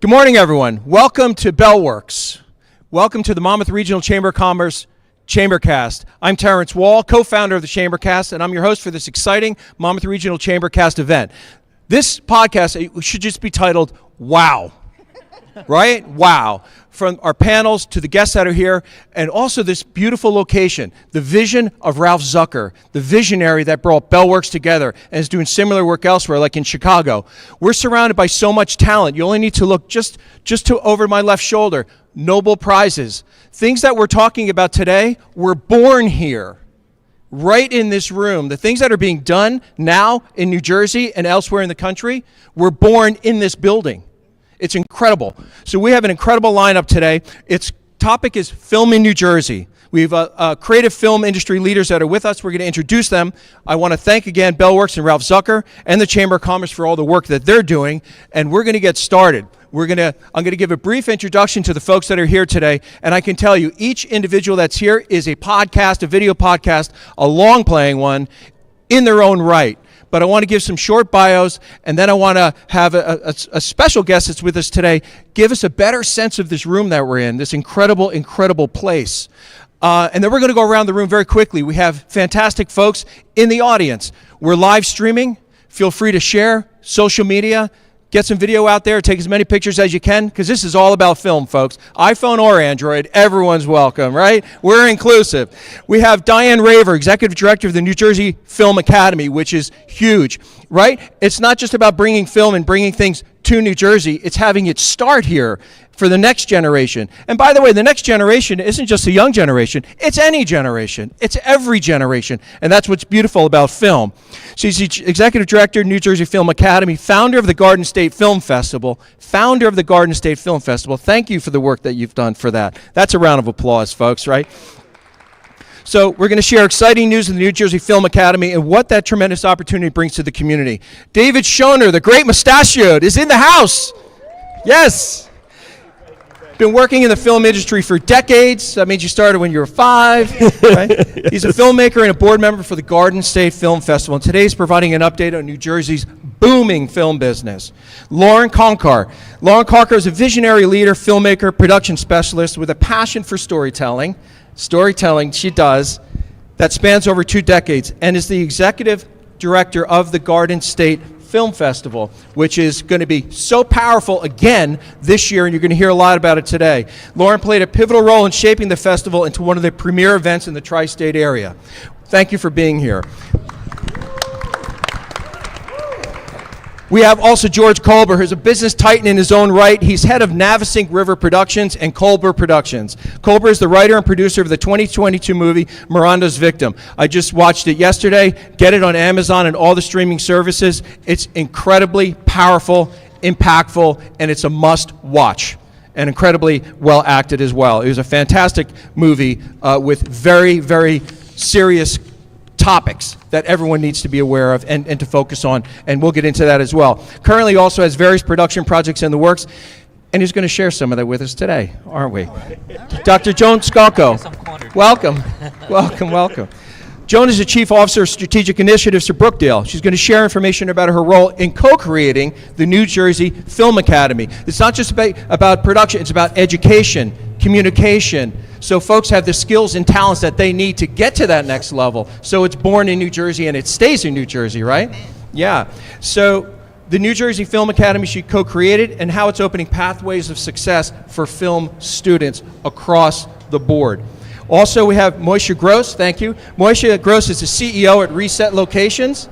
Good morning, everyone. Welcome to BellWorks. Welcome to the Monmouth Regional Chamber of Commerce ChamberCast. I'm Terrence Wall, co-founder of the ChamberCast, and I'm your host for this exciting Monmouth Regional ChamberCast event. This podcast should just be titled, Wow. Right? Wow. From our panels to the guests that are here, and also this beautiful location, the vision of Ralph Zucker, the visionary that brought BellWorks together and is doing similar work elsewhere, like in Chicago. We're surrounded by so much talent. You only need to look just to over my left shoulder. Nobel Prizes. Things that we're talking about today were born here, right in this room. The things that are being done now in New Jersey and elsewhere in the country were born in this building. It's incredible. So we have an incredible lineup today. Its topic is Film in New Jersey. We have creative film industry leaders that are with us. We're going to introduce them. I want to thank again BellWorks and Ralph Zucker and the Chamber of Commerce for all the work that they're doing. And we're going to get started. I'm going to give a brief introduction to the folks that are here today. And I can tell you, each individual that's here is a podcast, a video podcast, a long-playing one in their own right. But I want to give some short bios, and then I want to have a special guest that's with us today give us a better sense of this room that we're in, this incredible, incredible place. And then we're going to go around the room very quickly. We have fantastic folks in the audience. We're live streaming. Feel free to share social media. Get some video out there, take as many pictures as you can, because this is all about film, folks. iPhone or Android, everyone's welcome, right? We're inclusive. We have Diane Raver, Executive Director of the New Jersey Film Academy, which is huge, right? It's not just about bringing film and bringing things to New Jersey. It's having it start here for the next generation. And by the way, the next generation isn't just a young generation. It's any generation. It's every generation. And that's what's beautiful about film. She's the Executive Director, New Jersey Film Academy, founder of the Garden State Film Festival, Thank you for the work that you've done for that. That's a round of applause, folks, right? So we're going to share exciting news in the New Jersey Film Academy and what that tremendous opportunity brings to the community. David Schoner, the great mustachioed, is in the house. Yes. Been working in the film industry for decades. That means you started when you were 5. Right? He's a filmmaker and a board member for the Garden State Film Festival. And today he's providing an update on New Jersey's booming film business. Lauren Concar. Lauren Concar is a visionary leader, filmmaker, production specialist with a passion for storytelling. Storytelling, she does, that spans over 2 decades, and is the executive director of the Garden State Film Festival, which is going to be so powerful again this year, and you're going to hear a lot about it today. Lauren played a pivotal role in shaping the festival into one of the premier events in the tri-state area. Thank you for being here. We have also George Kolber, who's a business titan in his own right. He's head of Navesink River Productions and Kolber Productions. Kolber is the writer and producer of the 2022 movie Miranda's Victim. I just watched it yesterday. Get it on Amazon and all the streaming services. It's incredibly powerful, impactful, and it's a must-watch. And incredibly well acted as well. It was a fantastic movie with very, very serious topics that everyone needs to be aware of and to focus on, and we'll get into that as well. Currently also has various production projects in the works, and he's going to share some of that with us today, aren't we? Dr. Joan Scocco, welcome, welcome, welcome. Joan is the Chief Officer of Strategic Initiatives for Brookdale. She's going to share information about her role in co-creating the New Jersey Film Academy. It's not just about production, it's about education, communication, so folks have the skills and talents that they need to get to that next level. So it's born in New Jersey and it stays in New Jersey, right? Yeah. So the New Jersey Film Academy she co-created, and how it's opening pathways of success for film students across the board. Also, we have Moshe Gross, thank you. Moshe Gross is the CEO at Reset Locations,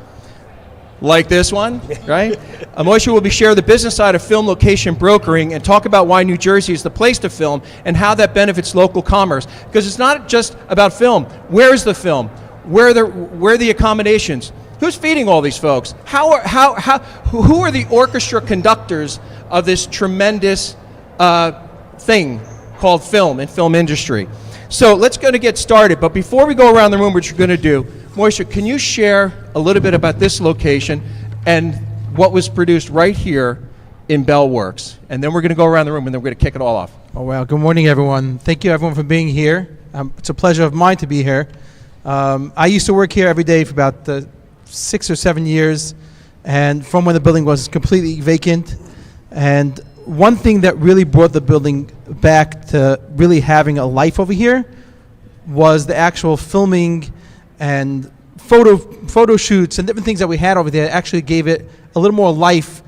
like this one, right? Moshe will be sharing the business side of film location brokering and talk about why New Jersey is the place to film and how that benefits local commerce. Because it's not just about film. Where is the film? Where are the accommodations? Who's feeding all these folks? Who are the orchestra conductors of this tremendous thing called film and film industry? So let's go to get started, but before we go around the room, what you're going to do, Moshe, can you share a little bit about this location and what was produced right here in BellWorks? And then we're going to go around the room and then we're going to kick it all off. Oh, well, good morning, everyone. Thank you, everyone, for being here. It's a pleasure of mine to be here. I used to work here every day for about 6 or 7 years, and from when the building was completely vacant. And one thing that really brought the building back to really having a life over here was the actual filming and photo shoots and different things that we had over there actually gave it a little more life,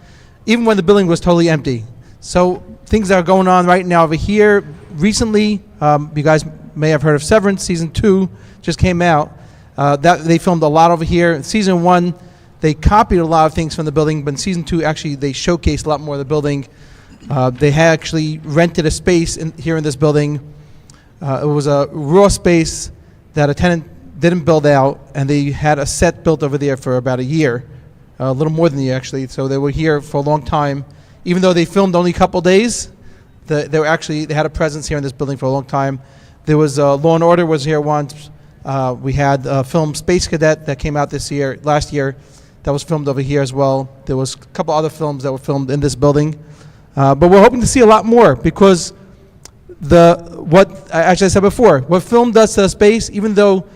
even when the building was totally empty. So things that are going on right now over here. Recently, you guys may have heard of Severance. Season 2 just came out. That they filmed a lot over here. In Season 1, they copied a lot of things from the building, but in Season 2, actually, they showcased a lot more of the building. They had actually rented a space here in this building. It was a raw space that a tenant didn't build out, and they had a set built over there for about a year, a little more than a year, actually. So they were here for a long time. Even though they filmed only a couple days, they had a presence here in this building for a long time. There was Law and Order was here once. We had film Space Cadet that came out last year, that was filmed over here as well. There was a couple other films that were filmed in this building. But we're hoping to see a lot more because as I said before, what film does to the space, even though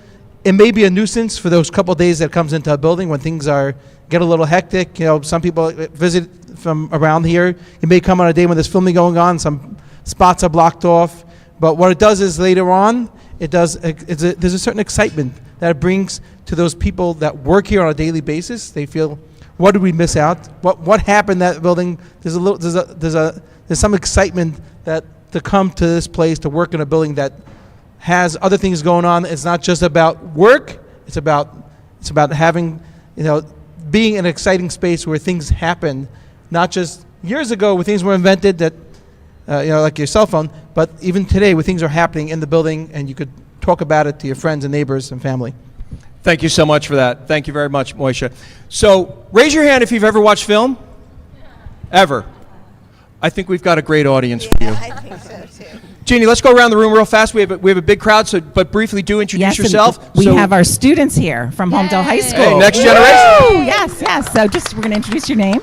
it may be a nuisance for those couple of days that comes into a building when things get a little hectic. Some people visit from around here. It may come on a day when there's filming going on. Some spots are blocked off. But what it does is later on, there's a certain excitement that it brings to those people that work here on a daily basis. They feel, what did we miss out? What happened in that building? There's some excitement to come to this place to work in a building that has other things going on. It's not just about work. It's about having, being in an exciting space where things happen, not just years ago where things were invented that, like your cell phone, but even today where things are happening in the building and you could talk about it to your friends and neighbors and family. Thank you so much for that. Thank you very much, Moshe. So raise your hand if you've ever watched film. Ever. I think we've got a great audience for you. I think so too. Jeannie, let's go around the room real fast. We have a big crowd, but briefly do introduce yourself. We have our students here from Homedale High School. Hey, next generation. Woo! Yes. So we're going to introduce your name.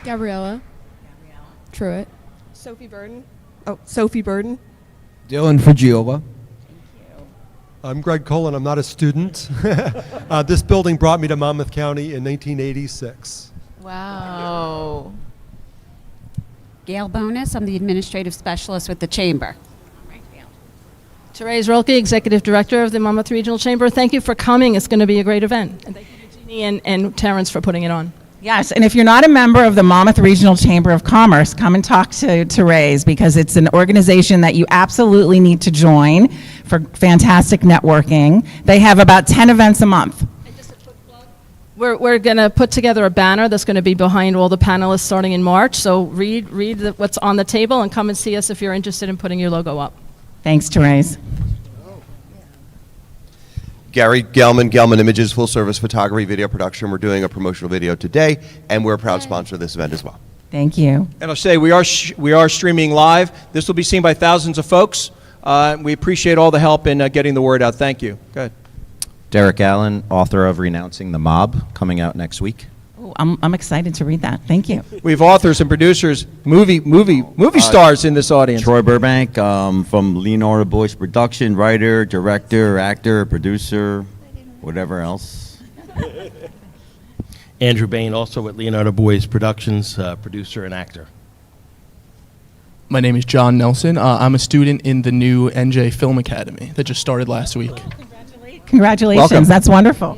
Gabriella. Truitt. Sophie Burden. Sophie Burden. Dylan Fragiola. I'm Greg Cullen. I'm not a student. This building brought me to Monmouth County in 1986. Wow. Gail Bonus, I'm the administrative specialist with the Chamber. Therese Rolke, Executive Director of the Monmouth Regional Chamber. Thank you for coming. It's going to be a great event. And thank you to Jeannie and Terrence for putting it on. Yes, and if you're not a member of the Monmouth Regional Chamber of Commerce, come and talk to Therese because it's an organization that you absolutely need to join for fantastic networking. They have about 10 events a month. We're going to put together a banner that's going to be behind all the panelists starting in March. So read what's on the table and come and see us if you're interested in putting your logo up. Thanks, Therese. Gary Gelman Images, full service photography, video production. We're doing a promotional video today, and we're a proud sponsor of this event as well. Thank you. And I'll say we are streaming live. This will be seen by thousands of folks. We appreciate all the help in getting the word out. Thank you. Go ahead. Derek Allen, author of Renouncing the Mob, coming out next week. Oh, I'm excited to read that. Thank you. We have authors and producers, movie stars in this audience. Troy Burbank from Leonardo Boyce Production, writer, director, actor, producer, whatever else. Andrew Bain, also with Leonardo Boyce Productions, producer and actor. My name is John Nelson. I'm a student in the new NJ Film Academy that just started last week. Congratulations. Welcome. That's wonderful.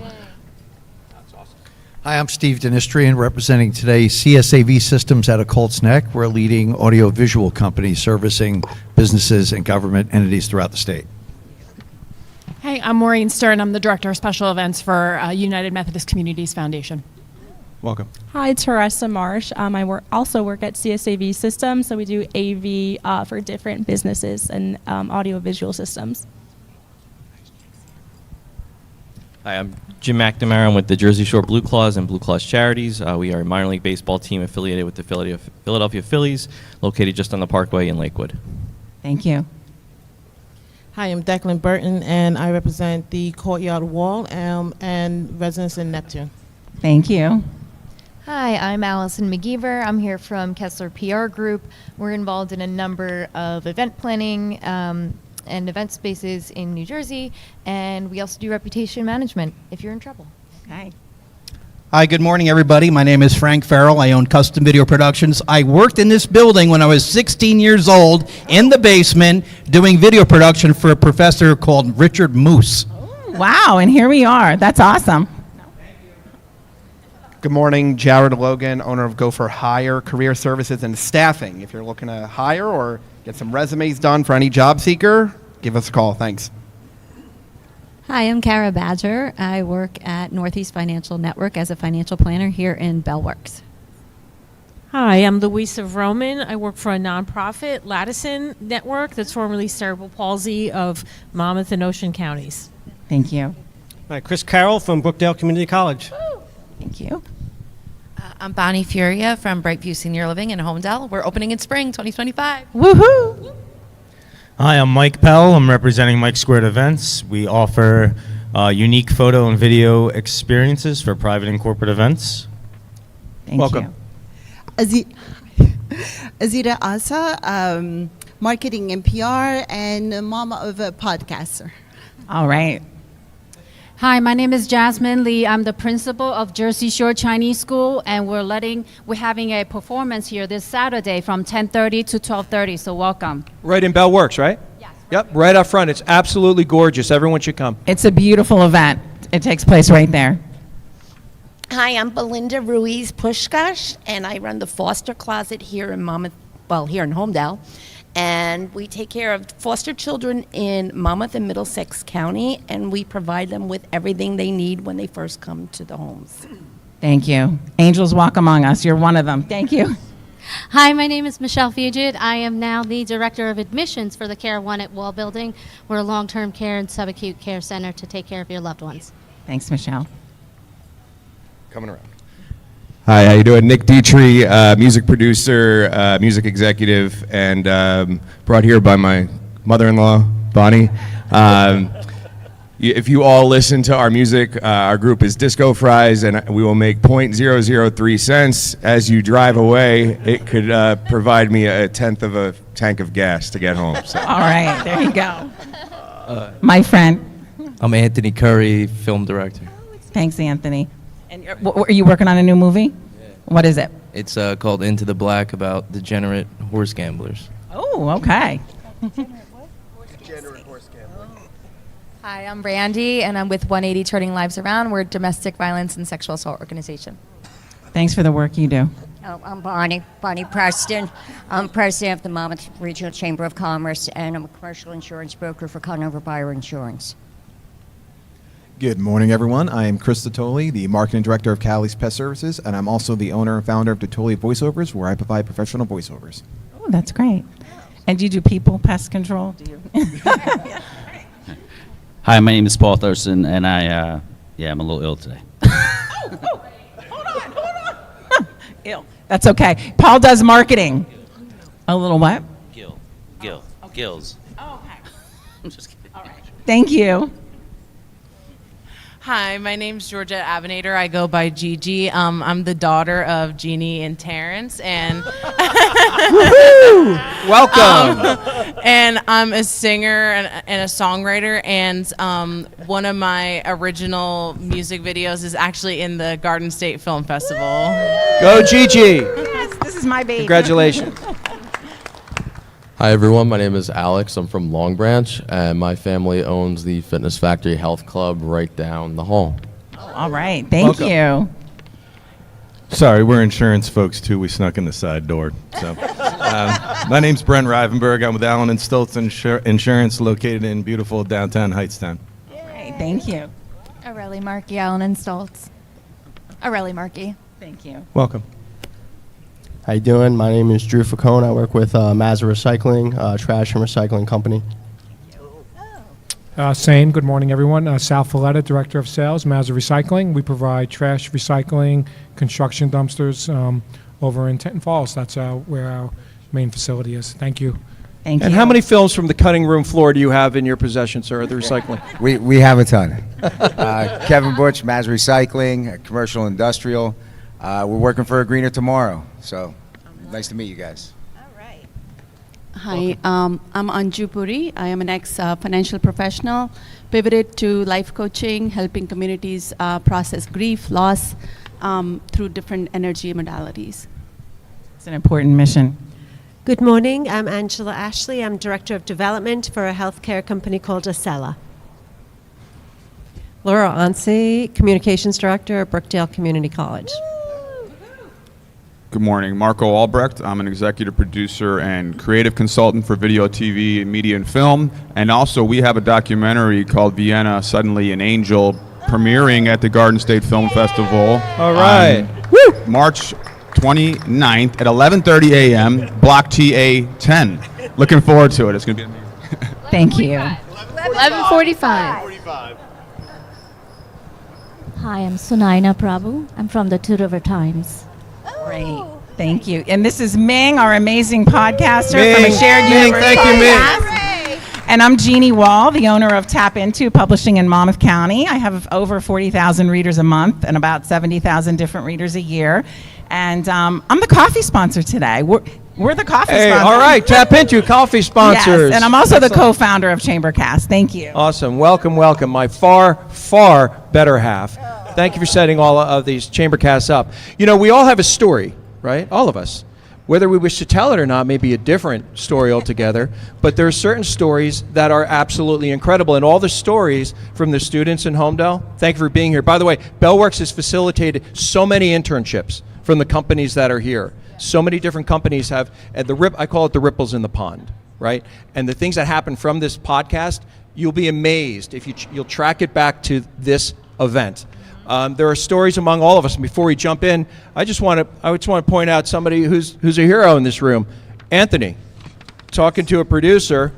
Hi, I'm Steve Dinistrian, representing today CSAV Systems out of Colts Neck. We're a leading audiovisual company servicing businesses and government entities throughout the state. Hey, I'm Maureen Stern. I'm the Director of Special Events for United Methodist Communities Foundation. Welcome. Hi, Teresa Marsh. I also work at CSAV Systems, so we do AV for different businesses and audiovisual systems. Hi, I'm Jim McNamara. I'm with the Jersey Shore Blue Claws and Blue Claws Charities. We are a minor league baseball team affiliated with the Philadelphia Phillies, located just on the Parkway in Lakewood. Thank you. Hi, I'm Declan Burton, and I represent the Courtyard Wall and residents in Neptune. Thank you. Hi, I'm Allison McGeever. I'm here from Kessler PR Group. We're involved in a number of event planning and event spaces in New Jersey, and we also do reputation management if you're in trouble. Okay. Hi, good morning, everybody. My name is Frank Farrell. I own Custom Video Productions. I worked in this building when I was 16 years old in the basement doing video production for a professor called Richard Moose. Wow, and here we are. That's awesome. Good morning, Jared Logan, owner of Go for Hire Career Services and Staffing. If you're looking to hire or get some resumes done for any job seeker, give us a call. Thanks. Hi, I'm Kara Badger. I work at Northeast Financial Network as a financial planner here in Bellworks. Hi, I'm Louisa Roman. I work for a nonprofit, Latison Network, that's formerly Cerebral Palsy of Monmouth and Ocean counties. Thank you. Hi, Chris Carroll from Brookdale Community College. Thank you. I'm Bonnie Furia from Brightview Senior Living in Homedale. We're opening in spring 2025. Woohoo! Hi, I'm Mike Pell. I'm representing Mike Squared Events. We offer unique photo and video experiences for private and corporate events. Thank Welcome. you. Azira Asa, marketing and PR, and mama of a podcaster. All right. Hi, my name is Jasmine Lee. I'm the principal of Jersey Shore Chinese School, and we're having a performance here this Saturday from 10:30 to 12:30. So welcome. Right in Bell Works, right? Yes. Yep, right up front. It's absolutely gorgeous. Everyone should come. It's a beautiful event. It takes place right there. Hi, I'm Belinda Ruiz Pushkash, and I run the foster closet here in here in Homedale. And we take care of foster children in Monmouth and Middlesex County, and we provide them with everything they need when they first come to the homes. Thank you. Angels walk among us. You're one of them. Thank you. Hi, my name is Michelle Fugit. I am now the Director of Admissions for the Care One at Wall Building. We're a long-term care and subacute care center to take care of your loved ones. Thanks, Michelle. Coming around. Hi, how you doing? Nick Dietrich, music producer, music executive, and brought here by my mother-in-law, Bonnie. If you all listen to our music, our group is Disco Fries, and we will make 0.003 cents as you drive away. It could provide me a tenth of a tank of gas to get home. So. All right, there you go. My friend. I'm Anthony Curry, film director. Thanks, Anthony. And are you working on a new movie? Yeah. What is it? It's called Into the Black, about degenerate horse gamblers. Oh, okay. Hi, I'm Brandy, and I'm with 180 Turning Lives Around. We're a domestic violence and sexual assault organization. Thanks for the work you do. I'm Bonnie Preston. I'm president of the Monmouth Regional Chamber of Commerce, and I'm a commercial insurance broker for Conover Buyer Insurance. Good morning, everyone. I am Chris Totoli, the Marketing Director of Callie's Pest Services, and I'm also the owner and founder of Totoli Voiceovers, where I provide professional voiceovers. Oh, that's great. And do you do people pest control? Do you? Hi, my name is Paul Thurston, and I'm a little ill today. Hold on. Ill. That's okay. Paul does marketing. A little what? Gills. Oh, okay. I'm just kidding. All right. Thank you. Hi, my name's Georgette Abinator. I go by Gigi. I'm the daughter of Jeannie and Terrence, and Welcome. And I'm a singer and a songwriter, and one of my original music videos is actually in the Garden State Film Festival. Go, Gigi. Yes, this is my baby. Congratulations. Hi everyone, my name is Alex. I'm from Long Branch, and my family owns the Fitness Factory Health Club right down the hall. All right, thank you. Sorry, we're insurance folks too. We snuck in the side door. So, my name's Brent Rivenberg. I'm with Allen and Stoltz Insurance, located in beautiful downtown Hightstown. All right, thank you. Aurelie Markey, Allen and Stoltz. Aurelie Markey. Thank you. Welcome. How you doing? My name is Drew Facone. I work with Mazda Recycling, trash and recycling company. Sane, good morning, everyone. Sal Folletta, Director of Sales, Mazda Recycling. We provide trash recycling, construction dumpsters over in Tenton Falls. That's where our main facility is. Thank you. Thank you. And how many films from the cutting room floor do you have in your possession, sir, at the recycling? We have a ton. Kevin Butch, Mazda Recycling, commercial industrial. We're working for a greener tomorrow, so nice to meet you guys. Hi, I'm Anju Puri. I am an ex-financial professional, pivoted to life coaching, helping communities process grief, loss, through different energy modalities. It's an important mission. Good morning. I'm Angela Ashley. I'm Director of Development for a healthcare company called Acela. Laura Ansi, Communications Director at Brookdale Community College. Good morning. Marco Albrecht. I'm an executive producer and creative consultant for video, TV, media, and film. And also, we have a documentary called Vienna, Suddenly an Angel, premiering at the Garden State Film Festival. All right. On March 29th at 11:30 a.m., Block TA 10. Looking forward to it. It's going to be amazing. Thank you. 11:45. Hi, I'm Sunaina Prabhu. I'm from the Two River Times. Great. Thank you. And this is Ming, our amazing podcaster Ming, from a shared Ming, universe thank you, Ming. podcast. And I'm Jeannie Wall, the owner of Tap Into Publishing in Monmouth County. I have over 40,000 readers a month and about 70,000 different readers a year. And I'm the coffee sponsor today. We're the coffee Hey, sponsor. all right, Tap Into coffee sponsors. Yes, and I'm also the Excellent. co-founder of ChamberCast. Thank you. Awesome. Welcome, welcome. My far, far better half. Thank you for setting all of these ChamberCasts up. You know, we all have a story, right? All of us. Whether we wish to tell it or not may be a different story altogether, but there are certain stories that are absolutely incredible. And all the stories from the students in Homedale, thank you for being here. By the way, Bellworks has facilitated so many internships from the companies that are here. So many different companies have, I call it the ripples in the pond, right? And the things that happen from this podcast, you'll be amazed if you'll track it back to this event. There are stories among all of us. And before we jump in, I just want to point out somebody who's a hero in this room. Anthony, talking to a producer,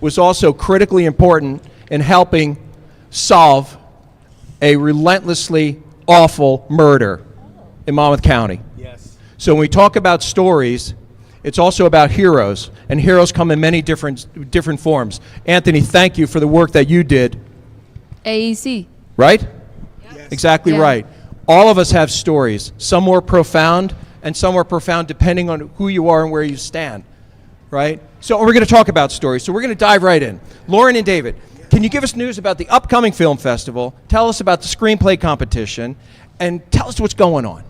was also critically important in helping solve a relentlessly awful murder in Monmouth County. Yes. So when we talk about stories, it's also about heroes, and heroes come in many different forms. Anthony, thank you for the work that you did. AEC. Right? Exactly right. All of us have stories. Some more profound, and some more profound depending on who you are and where you stand, right? So we're going to talk about stories. So we're going to dive right in. Lauren and David, can you give us news about the upcoming film festival? Tell us about the screenplay competition, and tell us what's going on.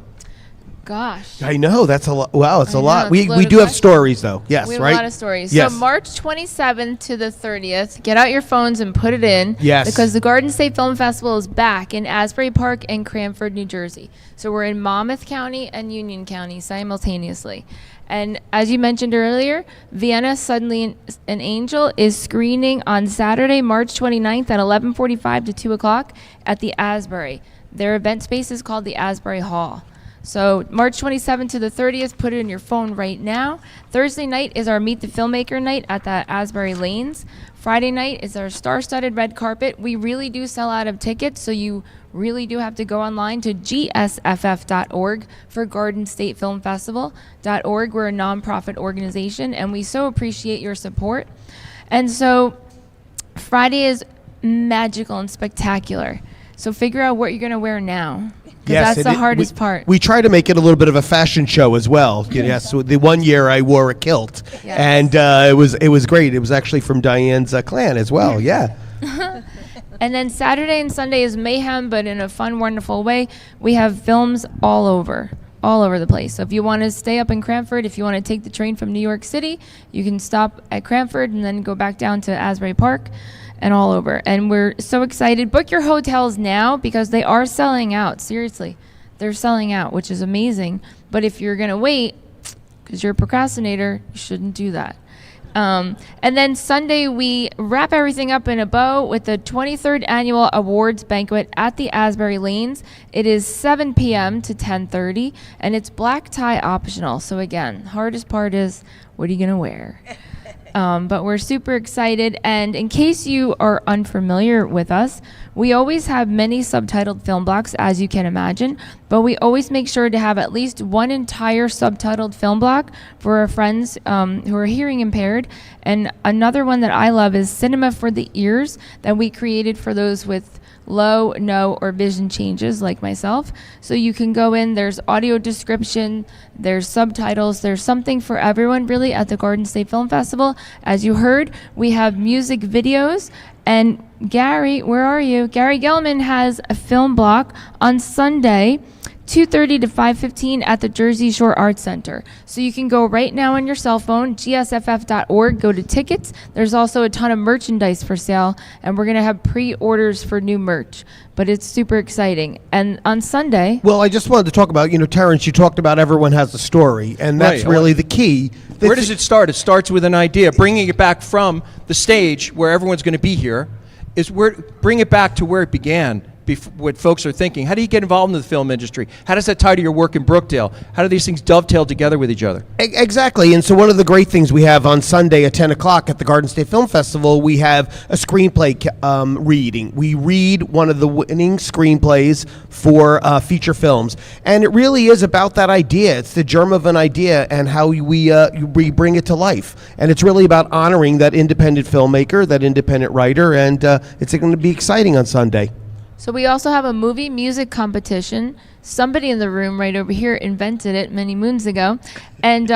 Gosh. I know, that's a lot. Wow, it's a I lot. know, We it's a loaded do have question. stories, though. Yes, we have right? a lot of stories. Yes. So March 27th to the 30th, get out your phones and put it in. Yes. Because the Garden State Film Festival is back in Asbury Park and Cranford, New Jersey. So we're in Monmouth County and Union County simultaneously. And as you mentioned earlier, Vienna Suddenly an Angel is screening on Saturday, March 29th at 11:45 to 2 o'clock at the Asbury. Their event space is called the Asbury Hall. So March 27th to the 30th, put it in your phone right now. Thursday night is our Meet the Filmmaker night at the Asbury Lanes. Friday night is our star-studded red carpet. We really do sell out of tickets, so you really do have to go online to gsff.org for Garden State Film Festival.org. We're a nonprofit organization, and we so appreciate your support. And so Friday is magical and spectacular. So figure out what you're going to wear now. That's the hardest part. We try to make it a little bit of a fashion show as well. Yes, so the one year I wore a kilt, and it was great. It was actually from Diane's clan as well. Yeah. And then Saturday and Sunday is mayhem, but in a fun, wonderful way. We have films all over the place. So if you want to stay up in Cranford, if you want to take the train from New York City, you can stop at Cranford and then go back down to Asbury Park and all over. And we're so excited. Book your hotels now because they are selling out. Seriously, they're selling out, which is amazing. But if you're going to wait, because you're a procrastinator, you shouldn't do that. And then Sunday, we wrap everything up in a bow with the 23rd Annual Awards Banquet at the Asbury Lanes. It is 7 p.m. to 10:30, and it's black tie optional. So again, hardest part is, what are you going to wear? But we're super excited, and in case you are unfamiliar with us, we always have many subtitled film blocks, as you can imagine, but we always make sure to have at least one entire subtitled film block for our friends who are hearing impaired. And another one that I love is Cinema for the Ears, that we created for those with low, no, or vision changes like myself. So you can go in, there's audio description, there's subtitles, there's something for everyone really at the Garden State Film Festival. As you heard, we have music videos, and Gary, where are you? Gary Gelman has a film block on Sunday, 2:30 to 5:15 at the Jersey Shore Arts Center. So you can go right now on your cell phone, gsff.org, go to tickets. There's also a ton of merchandise for sale, and we're going to have pre-orders for new merch. But it's super exciting. And on Sunday... Well, I just wanted to talk about, Terrence, you talked about everyone has a story, and that's Right. really the key. Where does it start? It starts with an idea. Bringing it back from the stage where everyone's going to be here bring it back to where it began, what folks are thinking. How do you get involved in the film industry? How does that tie to your work in Brookdale? How do these things dovetail together with each other? Exactly. And so one of the great things we have on Sunday at 10 o'clock at the Garden State Film Festival, we have a screenplay reading. We read one of the winning screenplays for feature films. And it really is about that idea. It's the germ of an idea and how we bring it to life. And it's really about honoring that independent filmmaker, that independent writer, and it's going to be exciting on Sunday. So we also have a movie music competition. Somebody in the room right over here invented it many moons ago. And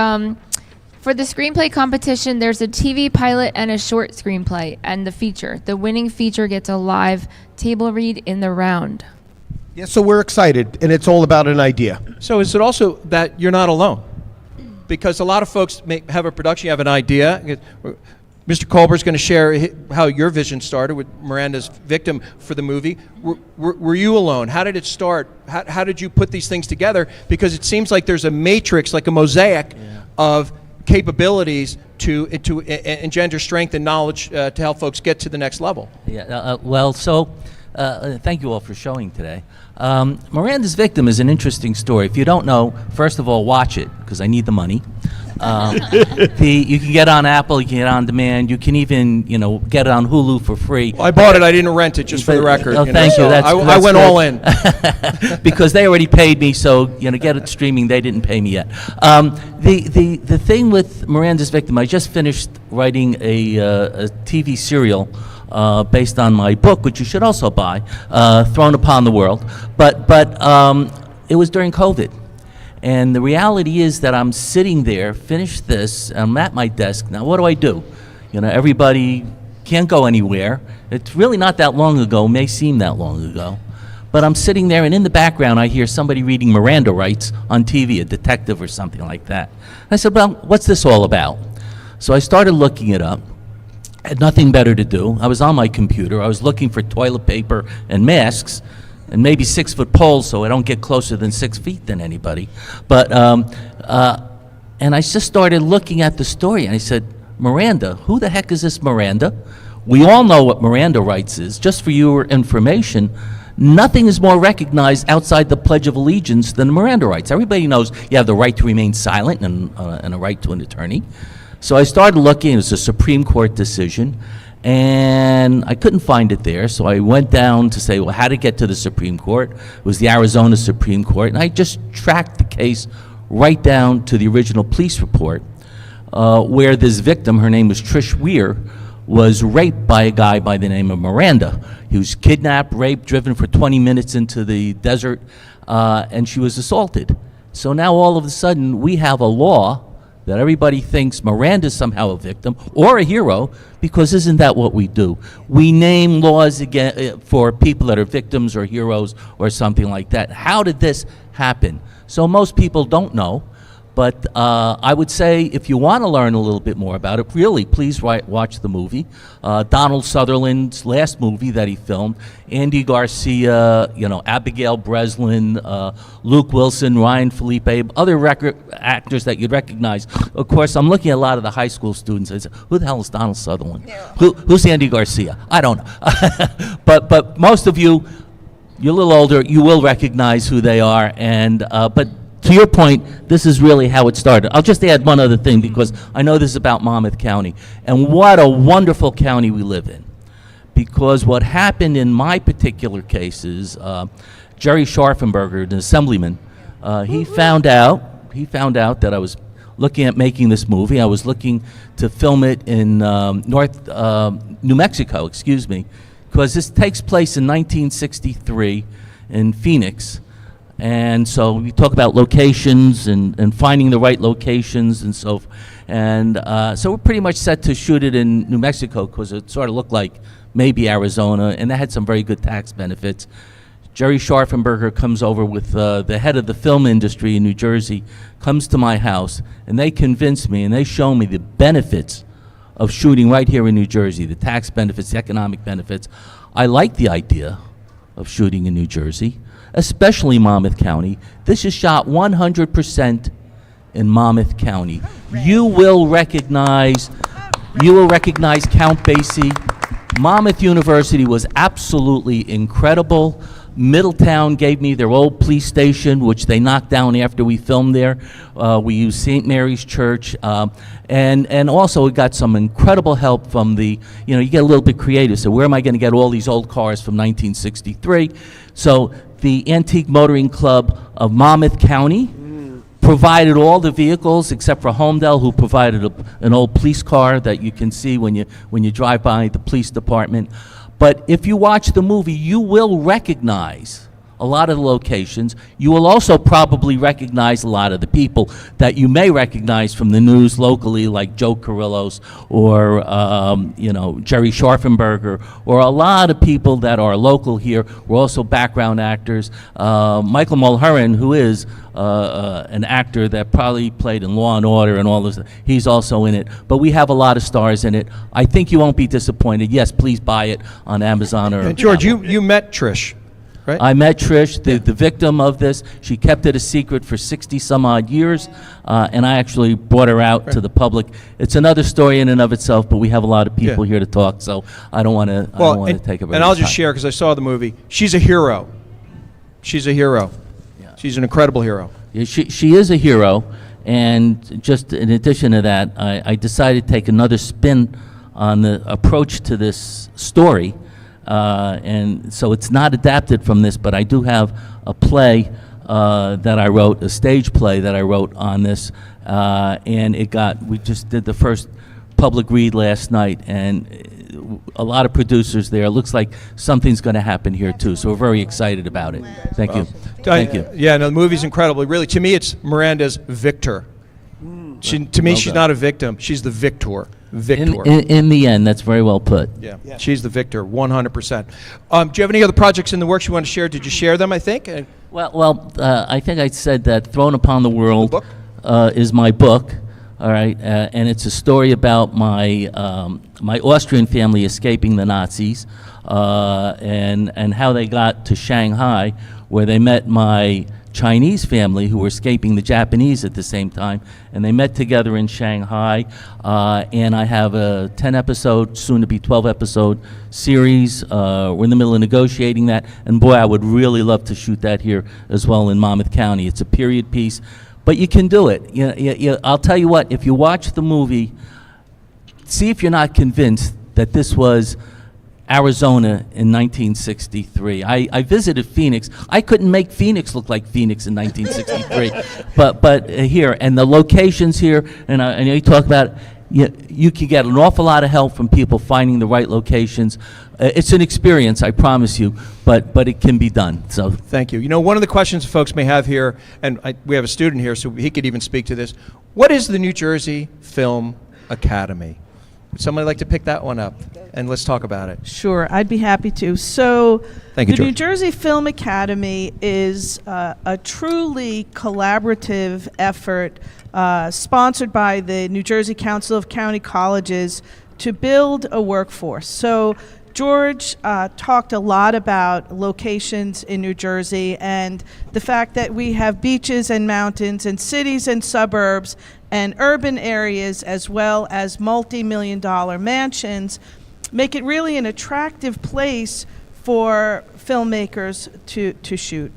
for the screenplay competition, there's a TV pilot and a short screenplay and the feature. The winning feature gets a live table read in the round. Yeah, so we're excited, and it's all about an idea. So is it also that you're not alone? Because a lot of folks may have a production, you have an idea. Mr. Kolber is going to share how your vision started with Miranda's victim for the movie. Were you alone? How did it start? How did you put these things together? Because it seems like there's a matrix, like a mosaic of capabilities to engender strength and knowledge to help folks get to the next level. Yeah. Thank you all for showing today. Miranda's Victim is an interesting story. If you don't know, first of all, watch it, because I need the money. You can get on Apple, you can get on demand, you can even, get it on Hulu for free. Well, I bought it, I didn't rent it, just for the record. Oh, thank you. That's I went good. all in. Because they already paid me, so, get it streaming, they didn't pay me yet. The thing with Miranda's Victim, I just finished writing a TV serial based on my book, which you should also buy, Thrown Upon the World. But it was during COVID. And the reality is that I'm sitting there, finished this, I'm at my desk. Now, what do? Everybody can't go anywhere. It's really not that long ago, may seem that long ago. But I'm sitting there, and in the background, I hear somebody reading Miranda rights on TV, a detective or something like that. I said, well, what's this all about? So I started looking it up. I had nothing better to do. I was on my computer. I was looking for toilet paper and masks, and maybe 6-foot poles so I don't get closer than 6 feet than anybody. But, and I just started looking at the story, and I said, Miranda, who the heck is this Miranda? We all know what Miranda rights is. Just for your information, nothing is more recognized outside the Pledge of Allegiance than Miranda rights. Everybody knows you have the right to remain silent and a right to an attorney. So I started looking. It was a Supreme Court decision. And I couldn't find it there, so I went down to say, well, how to get to the Supreme Court. It was the Arizona Supreme Court, and I just tracked the case right down to the original police report, where this victim, her name was Trish Weir, was raped by a guy by the name of Miranda. He was kidnapped, raped, driven for 20 minutes into the desert, and she was assaulted. So now all of a sudden, we have a law that everybody thinks Miranda's somehow a victim or a hero, because isn't that what we do? We name laws again for people that are victims or heroes or something like that. How did this happen? So most people don't know, but I would say if you want to learn a little bit more about it, really, please watch the movie. Donald Sutherland's last movie that he filmed, Andy Garcia, Abigail Breslin, Luke Wilson, Ryan Felipe, other actors that you'd recognize. Of course, I'm looking at a lot of the high school students. I say, who the hell is Donald Sutherland? Who's Andy Garcia? I don't know. but most of you, you're a little older, you will recognize who they are. And but to your point, this is really how it started. I'll just add one other thing, because I know this is about Monmouth County, and what a wonderful county we live in. Because what happened in my particular case is Jerry Scharfenberger, an assemblyman, he found out that I was looking at making this movie. I was looking to film it in New Mexico, because this takes place in 1963 in Phoenix. And so we talk about locations and finding the right locations and so so we're pretty much set to shoot it in New Mexico, because it sort of looked like maybe Arizona, and that had some very good tax benefits. Jerry Scharfenberger comes over with the head of the film industry in New Jersey, comes to my house, and they convince me and they show me the benefits of shooting right here in New Jersey, the tax benefits, the economic benefits. I like the idea of shooting in New Jersey, especially Monmouth County. This is shot 100% in Monmouth County. You will recognize Count Basie. Monmouth University was absolutely incredible. Middletown gave me their old police station, which they knocked down after we filmed there. We used St. Mary's Church, and also we got some incredible help from the, you get a little bit creative. So where am I going to get all these old cars from 1963? So the Antique Motoring Club of Monmouth County provided all the vehicles except for Homedale, who provided an old police car that you can see when you drive by the police department. But if you watch the movie, you will recognize a lot of the locations. You will also probably recognize a lot of the people that you may recognize from the news locally, like Joe Carrillos or Jerry Scharfenberger, or a lot of people that are local here. We're also background actors. Michael Mulherin, who is an actor that probably played in Law and Order and all this, he's also in it. But we have a lot of stars in it. I think you won't be disappointed. Yes, please buy it on Amazon or. And George, you met Trish. Right? I met Trish, the victim of this. She kept it a secret for 60 some odd years, and I actually brought her out to the public. It's another story in and of itself, but we have a lot of people here to talk, so I don't want to take up. And I'll just share, because I saw the movie. She's a hero. She's a hero. Yeah. She's an incredible hero. Yeah, she is a hero, and just in addition to that, I decided to take another spin on the approach to this story. And so it's not adapted from this, but I do have a play that I wrote, a stage play that I wrote on this, and we just did the first public read last night, and a lot of producers there. It looks like something's going to happen here too, so we're very excited about it. Thank you. Thank you. Yeah, no, the movie's incredible. Really, to me, it's Miranda's Victor. To me, she's not a victim. She's the victor. In the end, that's very well put. Yeah, she's the victor, 100%. Do you have any other projects in the works you want to share? Did you share them, I think? Well, I think I said that Thrown Upon the World is my book, all right? And it's a story about my Austrian family escaping the Nazis and how they got to Shanghai, where they met my Chinese family who were escaping the Japanese at the same time, and they met together in Shanghai, and I have a 10-episode, soon-to-be 12-episode series. We're in the middle of negotiating that, and boy, I would really love to shoot that here as well in Monmouth County. It's a period piece, but you can do it. I'll tell you what, if you watch the movie, see if you're not convinced that this was Arizona in 1963. I visited Phoenix. I couldn't make Phoenix look like Phoenix in 1963, but here, and the locations here, and you talk about, you can get an awful lot of help from people finding the right locations. It's an experience, I promise you, but it can be done. So thank you. One of the questions folks may have here, and we have a student here, so he could even speak to this. What is the New Jersey Film Academy? Would somebody like to pick that one up, and let's talk about it? Sure, I'd be happy to. So Thank you, the George. New Jersey Film Academy is a truly collaborative effort sponsored by the New Jersey Council of County Colleges to build a workforce. So George talked a lot about locations in New Jersey and the fact that we have beaches and mountains and cities and suburbs and urban areas, as well as multi-million-dollar mansions, make it really an attractive place for filmmakers to shoot.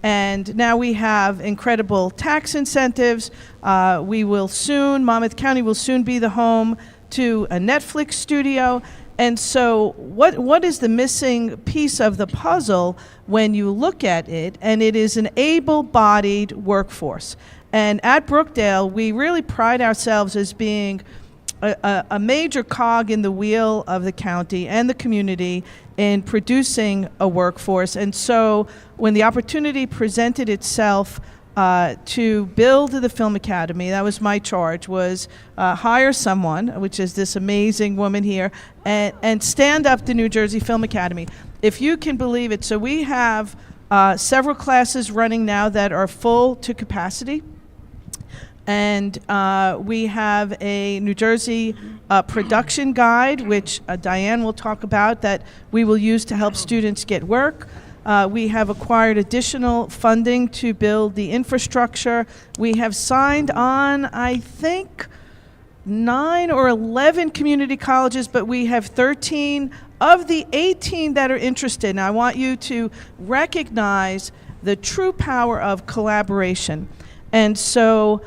And now we have incredible tax incentives. Monmouth County will soon be the home to a Netflix studio. And so what is the missing piece of the puzzle when you look at it? And it is an able-bodied workforce. And at Brookdale, we really pride ourselves as being a major cog in the wheel of the county and the community in producing a workforce. And so when the opportunity presented itself to build the Film Academy, that was my charge, was hire someone, which is this amazing woman here, and stand up the New Jersey Film Academy. If you can believe it, so we have several classes running now that are full to capacity. And we have a New Jersey production guide, which Diane will talk about, that we will use to help students get work. We have acquired additional funding to build the infrastructure. We have signed on, I think, 9 or 11 community colleges, but we have 13 of the 18 that are interested. Now, I want you to recognize the true power of collaboration. And so,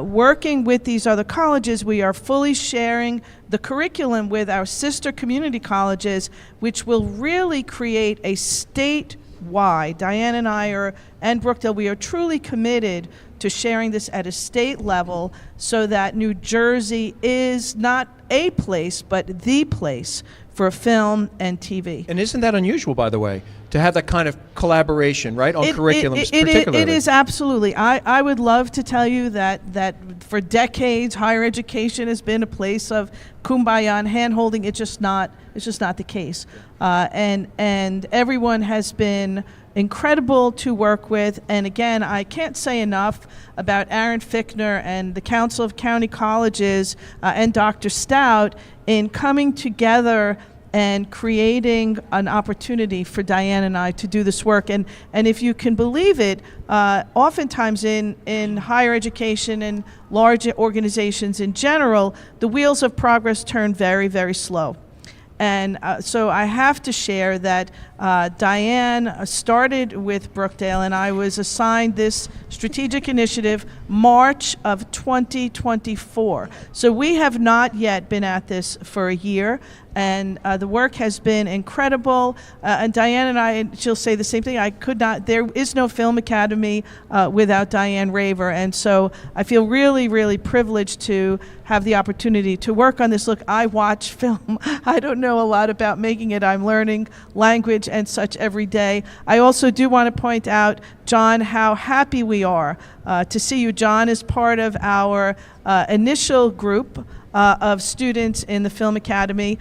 working with these other colleges, we are fully sharing the curriculum with our sister community colleges, which will really create a statewide. Diane and I and Brookdale, we are truly committed to sharing this at a state level so that New Jersey is not a place, but the place for film and TV. And isn't that unusual, by the way, to have that kind of collaboration, right, on curriculums particularly? It is absolutely. I would love to tell you that for decades, higher education has been a place of kumbaya and hand-holding. It's just not the case. And everyone has been incredible to work with. And again, I can't say enough about Aaron Fichtner and the Council of County Colleges and Dr. Stout in coming together and creating an opportunity for Diane and I to do this work. And if you can believe it, oftentimes in higher education and large organizations in general, the wheels of progress turn very, very slow. And so I have to share that Diane started with Brookdale, and I was assigned this strategic initiative March of 2024. So we have not yet been at this for a year, and the work has been incredible. And Diane and I, she'll say the same thing, there is no film academy without Diane Raver. And so I feel really, really privileged to have the opportunity to work on this. Look, I watch film. I don't know a lot about making it. I'm learning language and such every day. I also do want to point out, John, how happy we are to see you. John is part of our initial group of students in the Film Academy.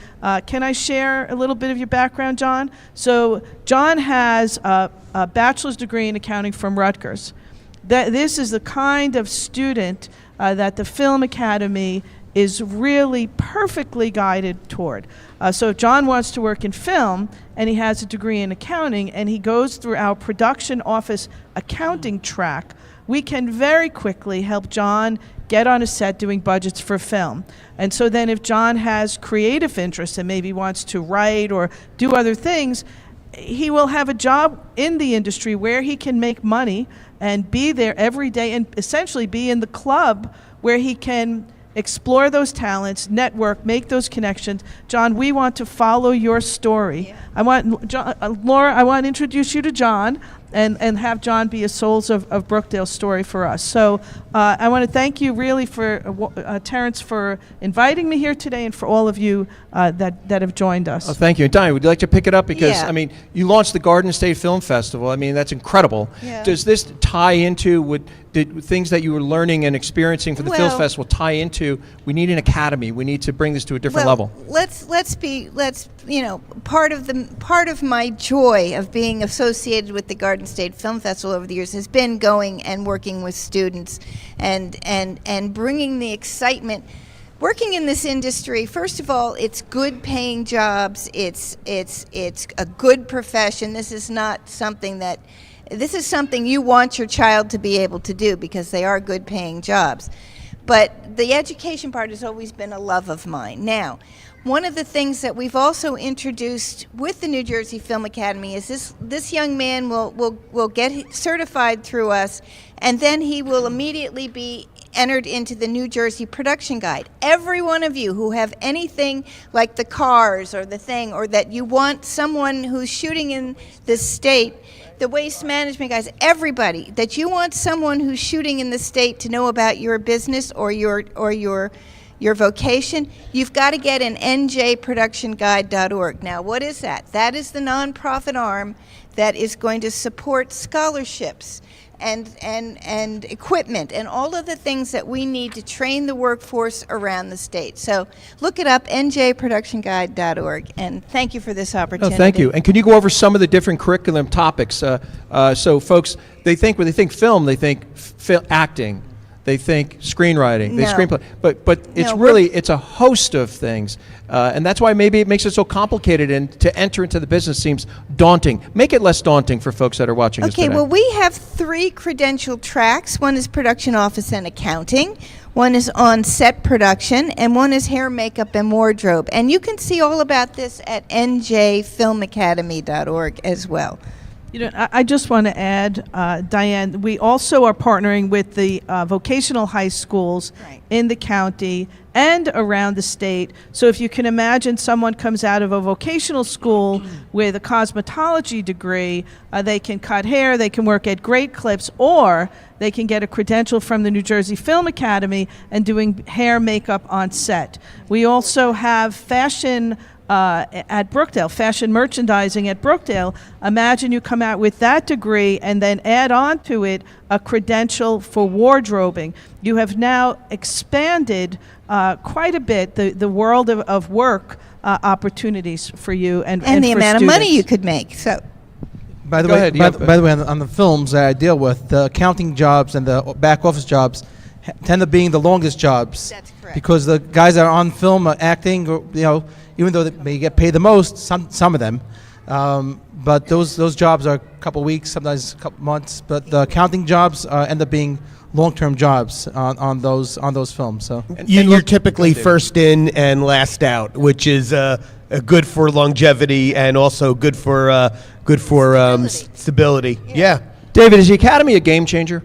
Can I share a little bit of your background, John? So John has a bachelor's degree in accounting from Rutgers. This is the kind of student that the Film Academy is really perfectly guided toward. So if John wants to work in film and he has a degree in accounting and he goes through our production office accounting track, we can very quickly help John get on a set doing budgets for film. And so then if John has creative interests and maybe wants to write or do other things, he will have a job in the industry where he can make money and be there every day and essentially be in the club where he can explore those talents, network, make those connections. John, we want to follow your story. I want Laura, I want to introduce you to John and have John be a Souls of Brookdale story for us. So I want to thank you really for, Terrence, for inviting me here today and for all of you that have joined us. Oh, thank you. And Diane, would you like to pick it up? Because, Yeah. I mean, you launched the Garden State Film Festival. I mean, that's incredible. Yeah. Does this tie into, did things that you were learning and experiencing for the Film Well- Festival tie into, we need an academy, we need to bring this to a different level? Let's part of my joy of being associated with the Garden State Film Festival over the years has been going and working with students and bringing the excitement. Working in this industry, first of all, it's good paying jobs. It's a good profession. This is something you want your child to be able to do because they are good paying jobs. But the education part has always been a love of mine. Now, one of the things that we've also introduced with the New Jersey Film Academy is this young man will get certified through us, and then he will immediately be entered into the New Jersey Production Guide. Every one of you who have anything like the cars or the thing, or that you want someone who's shooting in the state, the waste management guys, everybody, that you want someone who's shooting in the state to know about your business or your vocation, you've got to get an njproductionguide.org. Now, what is that? That is the nonprofit arm that is going to support scholarships and equipment and all of the things that we need to train the workforce around the state. So look it up, njproductionguide.org, and thank you for this opportunity. Oh, thank you. And can you go over some of the different curriculum topics? So folks, when they think film, they think acting. They think screenwriting, they No. screenplay, but it's No, really, it's a host of things, and that's why maybe it makes it so complicated, and to enter into the business seems daunting. Make it less daunting for folks that are watching us Okay, today. well, we have 3 credentialed tracks. One is production office and accounting, one is on-set production, and one is hair, makeup, and wardrobe. And you can see all about this at njfilmacademy.org as well. You know, I just want to add, Diane, we also are partnering with the vocational high schools in the county and around the state. So if you can imagine someone comes out of a vocational school with a cosmetology degree, they can cut hair, they can work at Great Clips, or they can get a credential from the New Jersey Film Academy and doing hair, makeup on set. We also have fashion at Brookdale, fashion merchandising at Brookdale. Imagine you come out with that degree and then add on to it a credential for wardrobing. You have now expanded quite a bit the world of work opportunities for you and And the for amount of money students. you could make. So By the Go way, ahead, by the way, on the films that I deal with, the accounting jobs and the back office jobs tend to being the longest jobs. That's correct. Because the guys that are on film are acting, or, you know, even though they may get paid the most, some of them, but those jobs are a couple weeks, sometimes a couple months. But the accounting jobs end up being long-term jobs on those films. So You're typically first in and last out, which is good for longevity and also good for stability. Yeah. David, is the Academy a game changer?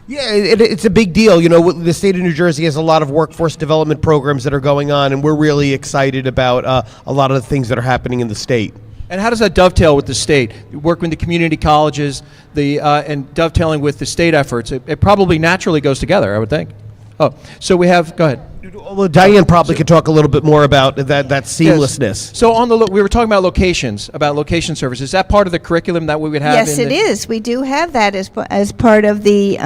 Yeah, it's a big deal. You know, the state of New Jersey has a lot of workforce development programs that are going on, and we're really excited about a lot of the things that are happening in the state. And how does that dovetail with the state? Working with the community colleges, and dovetailing with the state efforts. It probably naturally goes together, I would think. Oh, so we have, go ahead. Well, Diane probably could talk a little bit more about that seamlessness. Yes. So we were talking about locations, about location services. Is that part of the curriculum that we would have? yes, it is. We do have that as part of the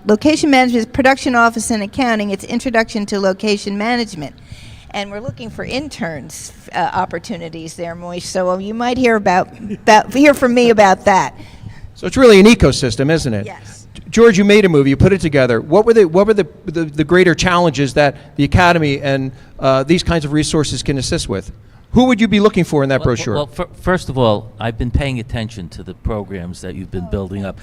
location management, production office, and accounting. It's introduction to location management. And we're looking for interns opportunities there, Moshe. So you might hear hear from me about that. So it's really an ecosystem, isn't it? Yes. George, you made a movie. You put it together. What were the greater challenges that the Academy and these kinds of resources can assist with? Who would you be looking for in that brochure? Well, first of all, I've been paying attention to the programs that you've been building up.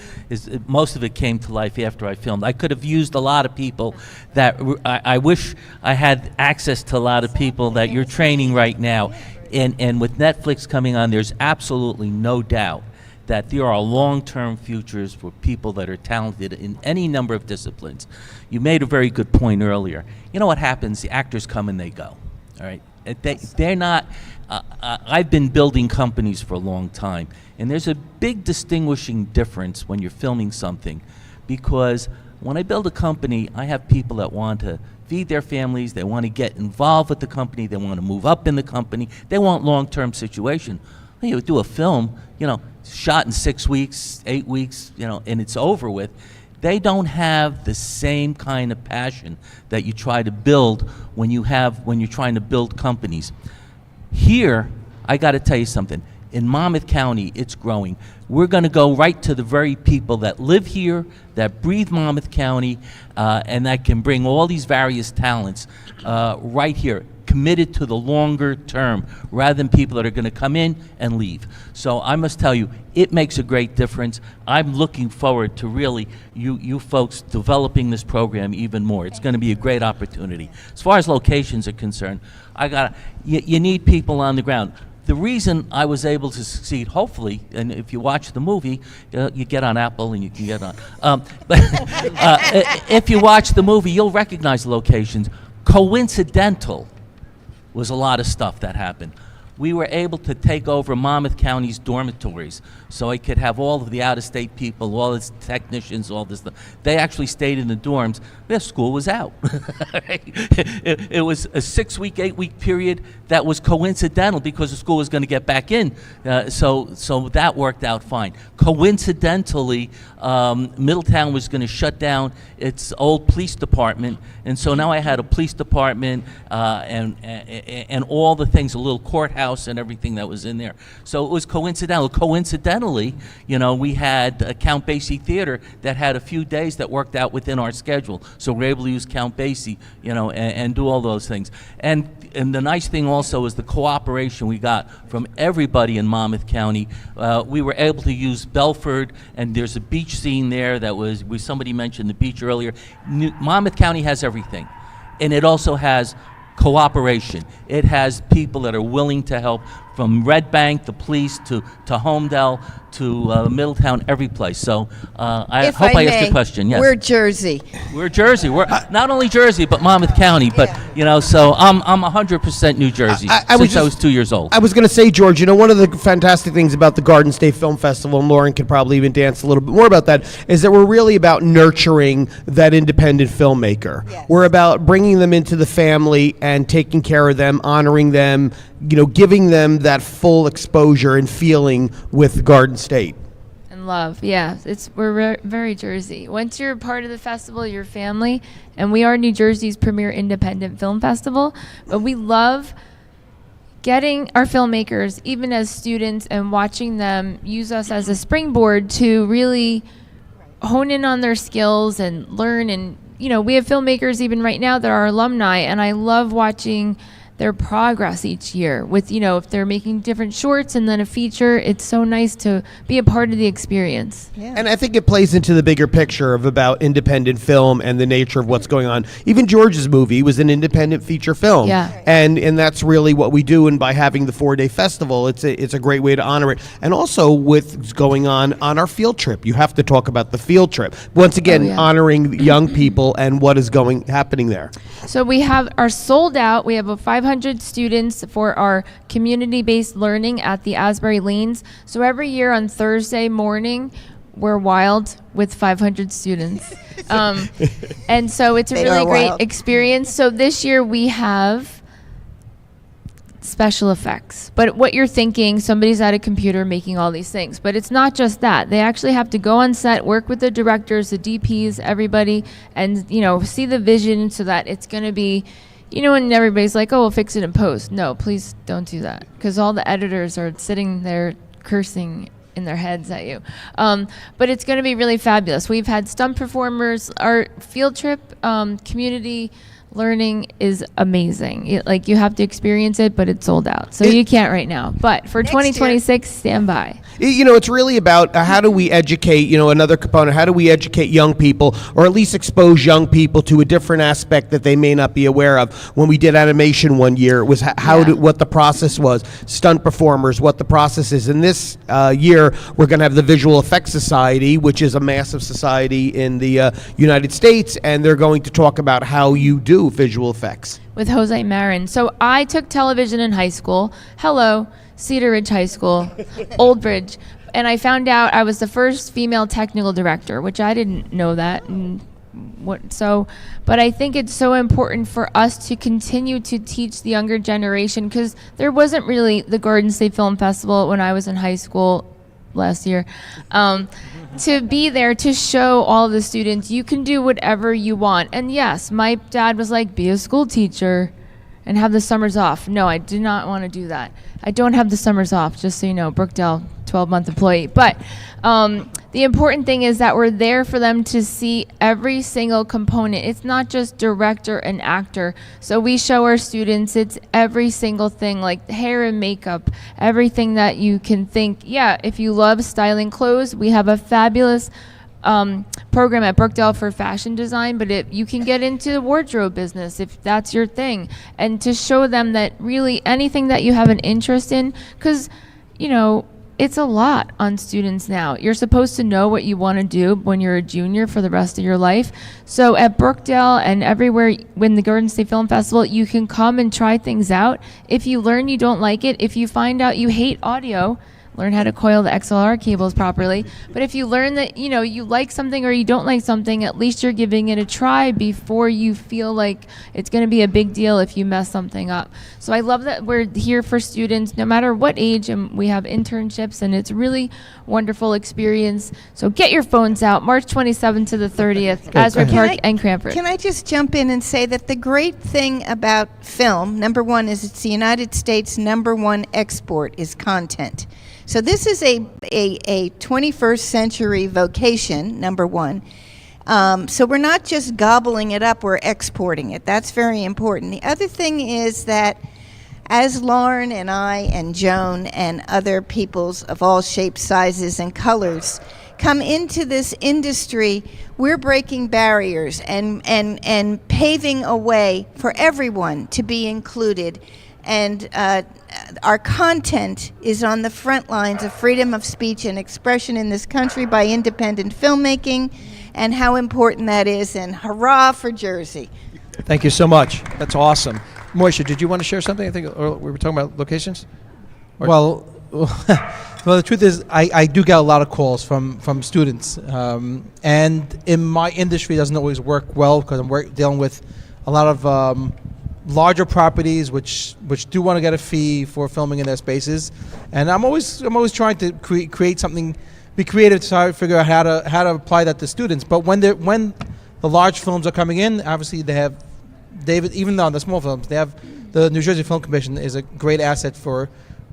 Most of it came to life after I filmed. I could have used a lot of people that I wish I had access to a lot of people that you're training right now. And with Netflix coming on, there's absolutely no doubt that there are long-term futures for people that are talented in any number of disciplines. You made a very good point earlier. You know what happens? The actors come and they go, all right? They're not, I've been building companies for a long time, and there's a big distinguishing difference when you're filming something, because when I build a company, I have people that want to feed their families, they want to get involved with the company, they want to move up in the company, they want long-term situation. When you do a film, you know, shot in 6 weeks, 8 weeks, you know, and it's over with. They don't have the same kind of passion that you try to build when you're trying to build companies. Here, I got to tell you something. In Monmouth County, it's growing. We're going to go right to the very people that live here, that breathe Monmouth County, and that can bring all these various talents right here, committed to the longer term, rather than people that are going to come in and leave. So I must tell you, it makes a great difference. I'm looking forward to really you folks developing this program even more. It's going to be a great opportunity. As far as locations are concerned, you need people on the ground. The reason I was able to succeed, hopefully, and if you watch the movie, you get on Apple and you can get on. If you watch the movie, you'll recognize the locations. Coincidental was a lot of stuff that happened. we were able to take over Monmouth County's dormitories, so I could have all of the out-of-state people, all its technicians, all this stuff. They actually stayed in the dorms. Their school was out. It was a 6-week, 8-week period that was coincidental because the school was going to get back in. So that worked out fine. Coincidentally, Middletown was going to shut down its old police department, and so now I had a police department and all the things, a little courthouse and everything that was in there. So it was coincidental. Coincidentally, we had Count Basie Theater that had a few days that worked out within our schedule. So we're able to use Count Basie, and do all those things. And the nice thing also is the cooperation we got from everybody in Monmouth County. We were able to use Belford, and there's a beach scene there that somebody mentioned the beach earlier. Monmouth County has everything, and it also has cooperation. It has people that are willing to help, from Red Bank, the police, to Homedale, to Middletown, every place. So I hope I asked your question. Yes. We're Jersey. We're Jersey. We're not only Jersey, but Monmouth County. But, so I'm 100% New Jersey since I was 2 years old. I was going to say, George, one of the fantastic things about the Garden State Film Festival, and Lauren could probably even dance a little bit more about that, is that we're really about nurturing that independent filmmaker. Yes. We're about bringing them into the family and taking care of them, honoring them, giving them that full exposure and feeling with Garden State. And love, yeah. We're very Jersey. Once you're part of the festival, you're family, and we are New Jersey's premier independent film festival. But we love getting our filmmakers, even as students, and watching them use us as a springboard to really hone in on their skills and learn. And we have filmmakers even right now that are alumni, and I love watching their progress each year with, if they're making different shorts and then a feature. It's so nice to be a part of the experience. Yeah. And I think it plays into the bigger picture about independent film and the nature of what's going on. Even George's movie was an independent feature film. Yeah. And that's really what we do. And by having the 4-day festival, it's a great way to honor it. And also with what's going on our field trip. You have to talk about the field trip. Once again, honoring young people and what is happening there. So we are sold out. We have a 500 students for our community-based learning at the Asbury Lanes. So every year on Thursday morning, we're wild with 500 students. And so it's a really great experience. So this year we have special effects. But what you're thinking, somebody's at a computer making all these things. But it's not just that. They actually have to go on set, work with the directors, the DPs, everybody, and see the vision so that it's going to be, and everybody's like, oh, we'll fix it in post. No, please don't do that, because all the editors are sitting there cursing in their heads at you. But it's going to be really fabulous. We've had stunt performers. Our field trip, community learning is amazing. You have to experience it, but it's sold out. So you can't right now. But for 2026, stand by. It's really about how do we educate, another component, how do we educate young people, or at least expose young people to a different aspect that they may not be aware of. When we did animation one year, it was what the process was, stunt performers, what the process is. And this year, we're going to have the Visual Effects Society, which is a massive society in the United States, and they're going to talk about how you do visual effects. With Jose Marin. So I took television in high school. Hello, Cedar Ridge High School, Old Bridge. And I found out I was the first female technical director, which I didn't know that. But I think it's so important for us to continue to teach the younger generation, because there wasn't really the Garden State Film Festival when I was in high school last year. To be there to show all the students you can do whatever you want. And yes, my dad was like, be a school teacher and have the summers off. No, I do not want to do that. I don't have the summers off, just so you know, Brookdale, 12-month employee. But the important thing is that we're there for them to see every single component. It's not just director and actor. So we show our students it's every single thing, like hair and makeup, everything that you can think. Yeah, if you love styling clothes, we have a fabulous program at Brookdale for fashion design, but you can get into the wardrobe business if that's your thing. And to show them that really anything that you have an interest in, because, it's a lot on students now. You're supposed to know what you want to do when you're a junior for the rest of your life. So at Brookdale and everywhere when the Garden State Film Festival, you can come and try things out. If you learn you don't like it, if you find out you hate audio, learn how to coil the XLR cables properly. But if you learn that, you know, you like something or you don't like something, at least you're giving it a try before you feel like it's going to be a big deal if you mess something up. So I love that we're here for students no matter what age, and we have internships, and it's really wonderful experience. So get your phones out, March 27th to the 30th, Asbury Park and Cranford. Can I just jump in and say that the great thing about film, number one, is it's the United States' number one export is content. So this is a 21st century vocation, number one. So we're not just gobbling it up, we're exporting it. That's very important. The other thing is that as Lauren and I and Joan and other peoples of all shapes, sizes, and colors come into this industry, we're breaking barriers and paving a way for everyone to be included. And our content is on the front lines of freedom of speech and expression in this country by independent filmmaking, and how important that is, and hurrah for Jersey. Thank you so much. That's awesome. Moshe, did you want to share something? I think we were talking about locations? Well, the truth is, I do get a lot of calls from students. And in my industry, it doesn't always work well because I'm dealing with a lot of larger properties which do want to get a fee for filming in their spaces, and I'm always trying to create something, be creative to try to figure out how to apply that to students. But when the large films are coming in, obviously even on the small films, they have the New Jersey Film Commission is a great asset for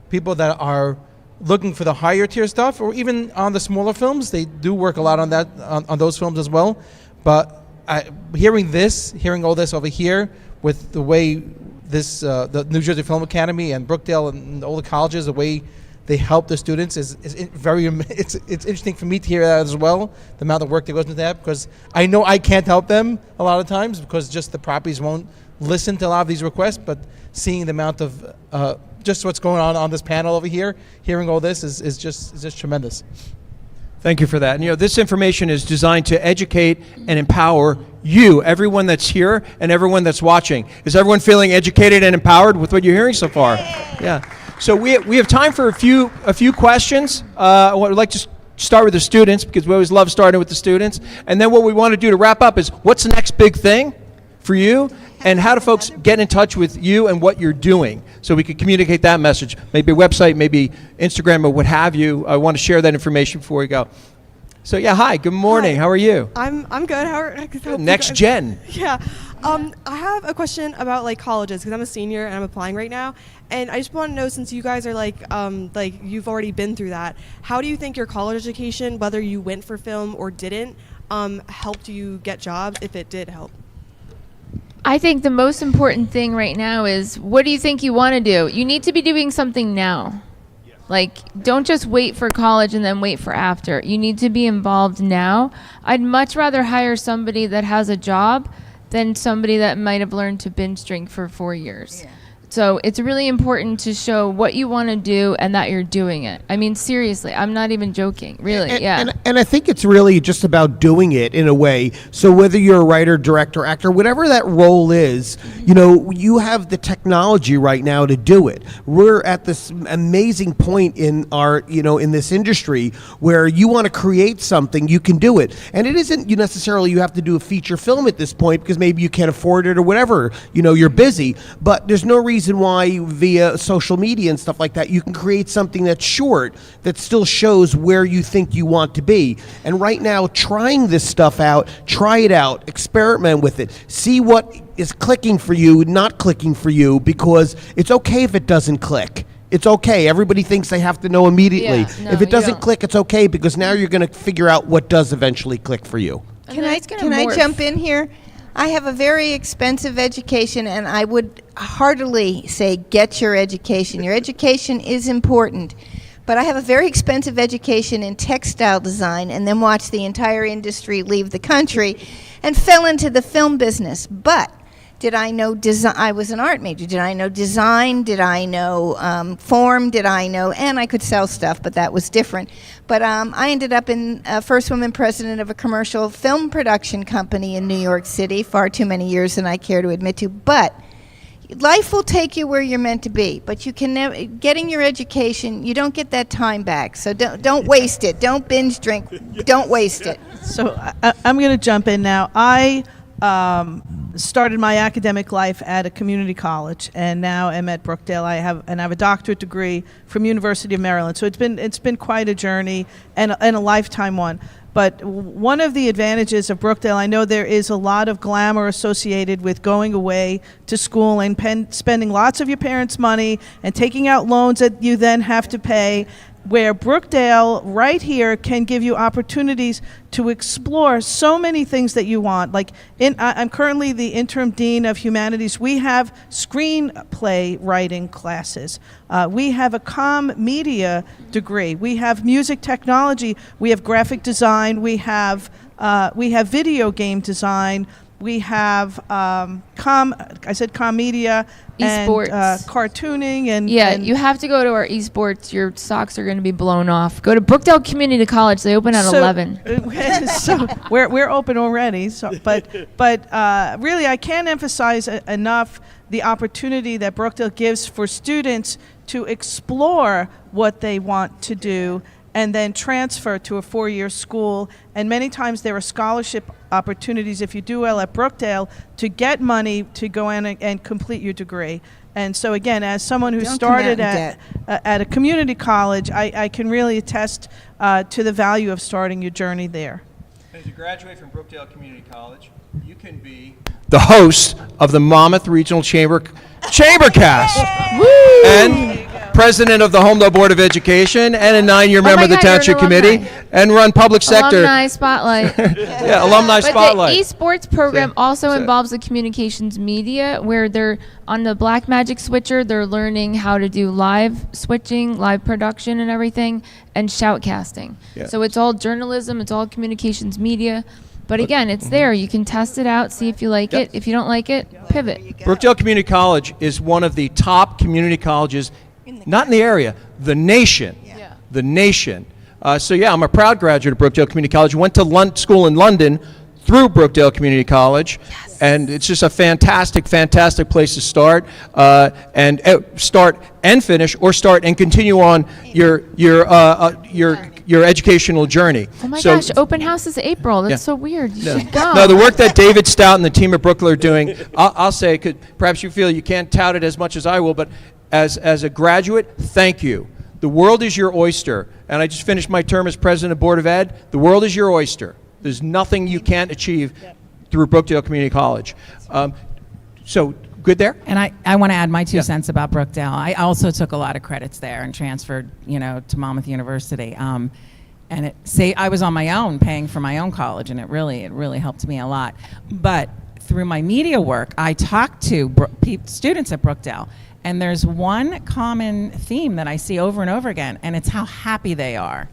people that are looking for the higher tier stuff, or even on the smaller films. They do work a lot on that on those films as well. But hearing all this over here, with the way this the New Jersey Film Academy and Brookdale and all the colleges, the way they help the students is very. It's interesting for me to hear that as well. The amount of work that goes into that, because I know I can't help them a lot of times because just the properties won't listen to a lot of these requests. But seeing the amount of just what's going on this panel over here, hearing all this is just tremendous. Thank you for that. And you know, this information is designed to educate and empower you, everyone that's here and everyone that's watching. Is everyone feeling educated and empowered with what you're hearing so far? Yeah. So we have time for a few questions. I would like to start with the students because we always love starting with the students. And then what we want to do to wrap up is what's the next big thing for you, and how do folks get in touch with you and what you're doing so we can communicate that message, maybe a website, maybe Instagram or what have you. I want to share that information before we go. So yeah, hi, good morning. How are you? I'm good. How are Next gen. Yeah. I have a question about like colleges because I'm a senior and I'm applying right now, and I just want to know, since you guys are like you've already been through that, how do you think your college education, whether you went for film or didn't, helped you get jobs, if it did help? I think the most important thing right now is, what do you think you want to do? You need to be doing something now. Like, don't just wait for college and then wait for after. You need to be involved now. I'd much rather hire somebody that has a job than somebody that might have learned to binge drink for 4 years. Yeah. So it's really important to show what you want to do and that you're doing it. I mean, seriously, I'm not even joking. Really, And I think it's really just about doing it in a way. So whether you're a writer, director, actor, whatever that role is, you know, you have the technology right now to do it. We're at this amazing point in our, you know, in this industry where you want to create something, you can do it. And it isn't necessarily you have to do a feature film at this point because maybe you can't afford it or whatever, you know, you're busy. But there's no reason why via social media and stuff like that you can create something that's short that still shows where you think you want to be. And right now, trying this stuff out, try it out, experiment with it, see what is clicking for you, not clicking for you, because it's okay if it doesn't click. It's okay. Everybody thinks they have to know immediately. Yeah, no, if it doesn't click, it's okay, because now you're going to figure out what does eventually click for you. Can I jump in here? I have a very expensive education, and I would heartily say get your education. Your education is important. But I have a very expensive education in textile design and then watched the entire industry leave the country and fell into the film business. But Did I know design? I was an art major. Did I know design? Did I know form? Did I know? And I could sell stuff, but that was different. But I ended up in first woman president of a commercial film production company in New York City. Far too many years than I care to admit to. But life will take you where you're meant to be. But you can never. Getting your education, you don't get that time back. So don't waste it. Don't binge drink. Don't waste it. So I'm going to jump in now. I started my academic life at a community college, and now I'm at Brookdale. I have a doctorate degree from University of Maryland. So it's been quite a journey and a lifetime one. But one of the advantages of Brookdale, I know there is a lot of glamour associated with going away to school and spending lots of your parents' money and taking out loans that you then have to pay, where Brookdale right here can give you opportunities to explore so many things that you want. Like I'm currently the interim dean of humanities. We have screenplay writing classes. We have a comm media degree. We have music technology. We have graphic design. We have video game design. We have comm media, Esports, and cartooning, and you have to go to our esports. Your socks are going to be blown off. Go to Brookdale Community College. They open at 11. So we're open already. So, but really, I can't emphasize enough the opportunity that Brookdale gives for students to explore what they want to do and then transfer to a 4-year school. And many times there are scholarship opportunities, if you do well at Brookdale, to get money to go in and complete your degree. And so again, as someone who started at a community college, I can really attest to the value of starting your journey there. As you graduate from Brookdale Community College, you can be the host of the Monmouth Regional ChamberCast. And president of the Homedale Board of Education, and a 9-year member of the Township Committee, and run public sector. Alumni Spotlight. Yeah, Alumni Spotlight. But the esports program also involves the communications media, where they're on the Blackmagic switcher. They're learning how to do live switching, live production and everything, and shoutcasting. Yeah. So it's all journalism, it's all communications media. But again, it's there. You can test it out, see if you like it. If you don't like it, pivot. Brookdale Community College is one of the top community colleges, not in the area, the nation. Yeah. The nation. So yeah, I'm a proud graduate of Brookdale Community College. Went to school in London through Brookdale Community College. Yes. And it's just a fantastic, fantastic place to start, and start and finish, or start and continue on your educational journey. Oh my gosh, open house is April. That's so weird. You should go. No, the work that David Stout and the team at Brookdale are doing, I'll say, perhaps you feel you can't tout it as much as I will, but as a graduate, thank you. The world is your oyster. And I just finished my term as president of Board of Ed. The world is your oyster. There's nothing you can't achieve through Brookdale Community College. So good there? And I want to add my 2 cents about Brookdale. I also took a lot of credits there and transferred, to Monmouth University. And I was on my own, paying for my own college, and it really helped me a lot. But through my media work, I talked to students at Brookdale, and there's one common theme that I see over and over again, and it's how happy they are.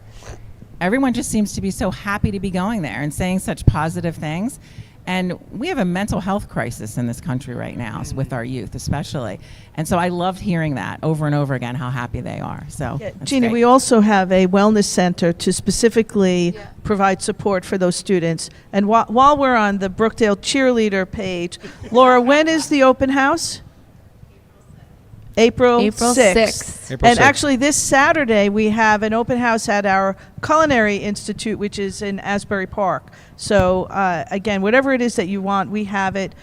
Everyone just seems to be so happy to be going there and saying such positive things. And we have a mental health crisis in this country right now, with our youth especially. And so I loved hearing that over and over again, how happy they are. So, Jeannie, great. we also have a wellness center to specifically provide support for those students. And while we're on the Brookdale cheerleader page, Laura, when is the open house? April 6th. April And 6th. actually this Saturday we have an open house at our Culinary Institute, which is in Asbury Park. So again, whatever it is that you want, we have it.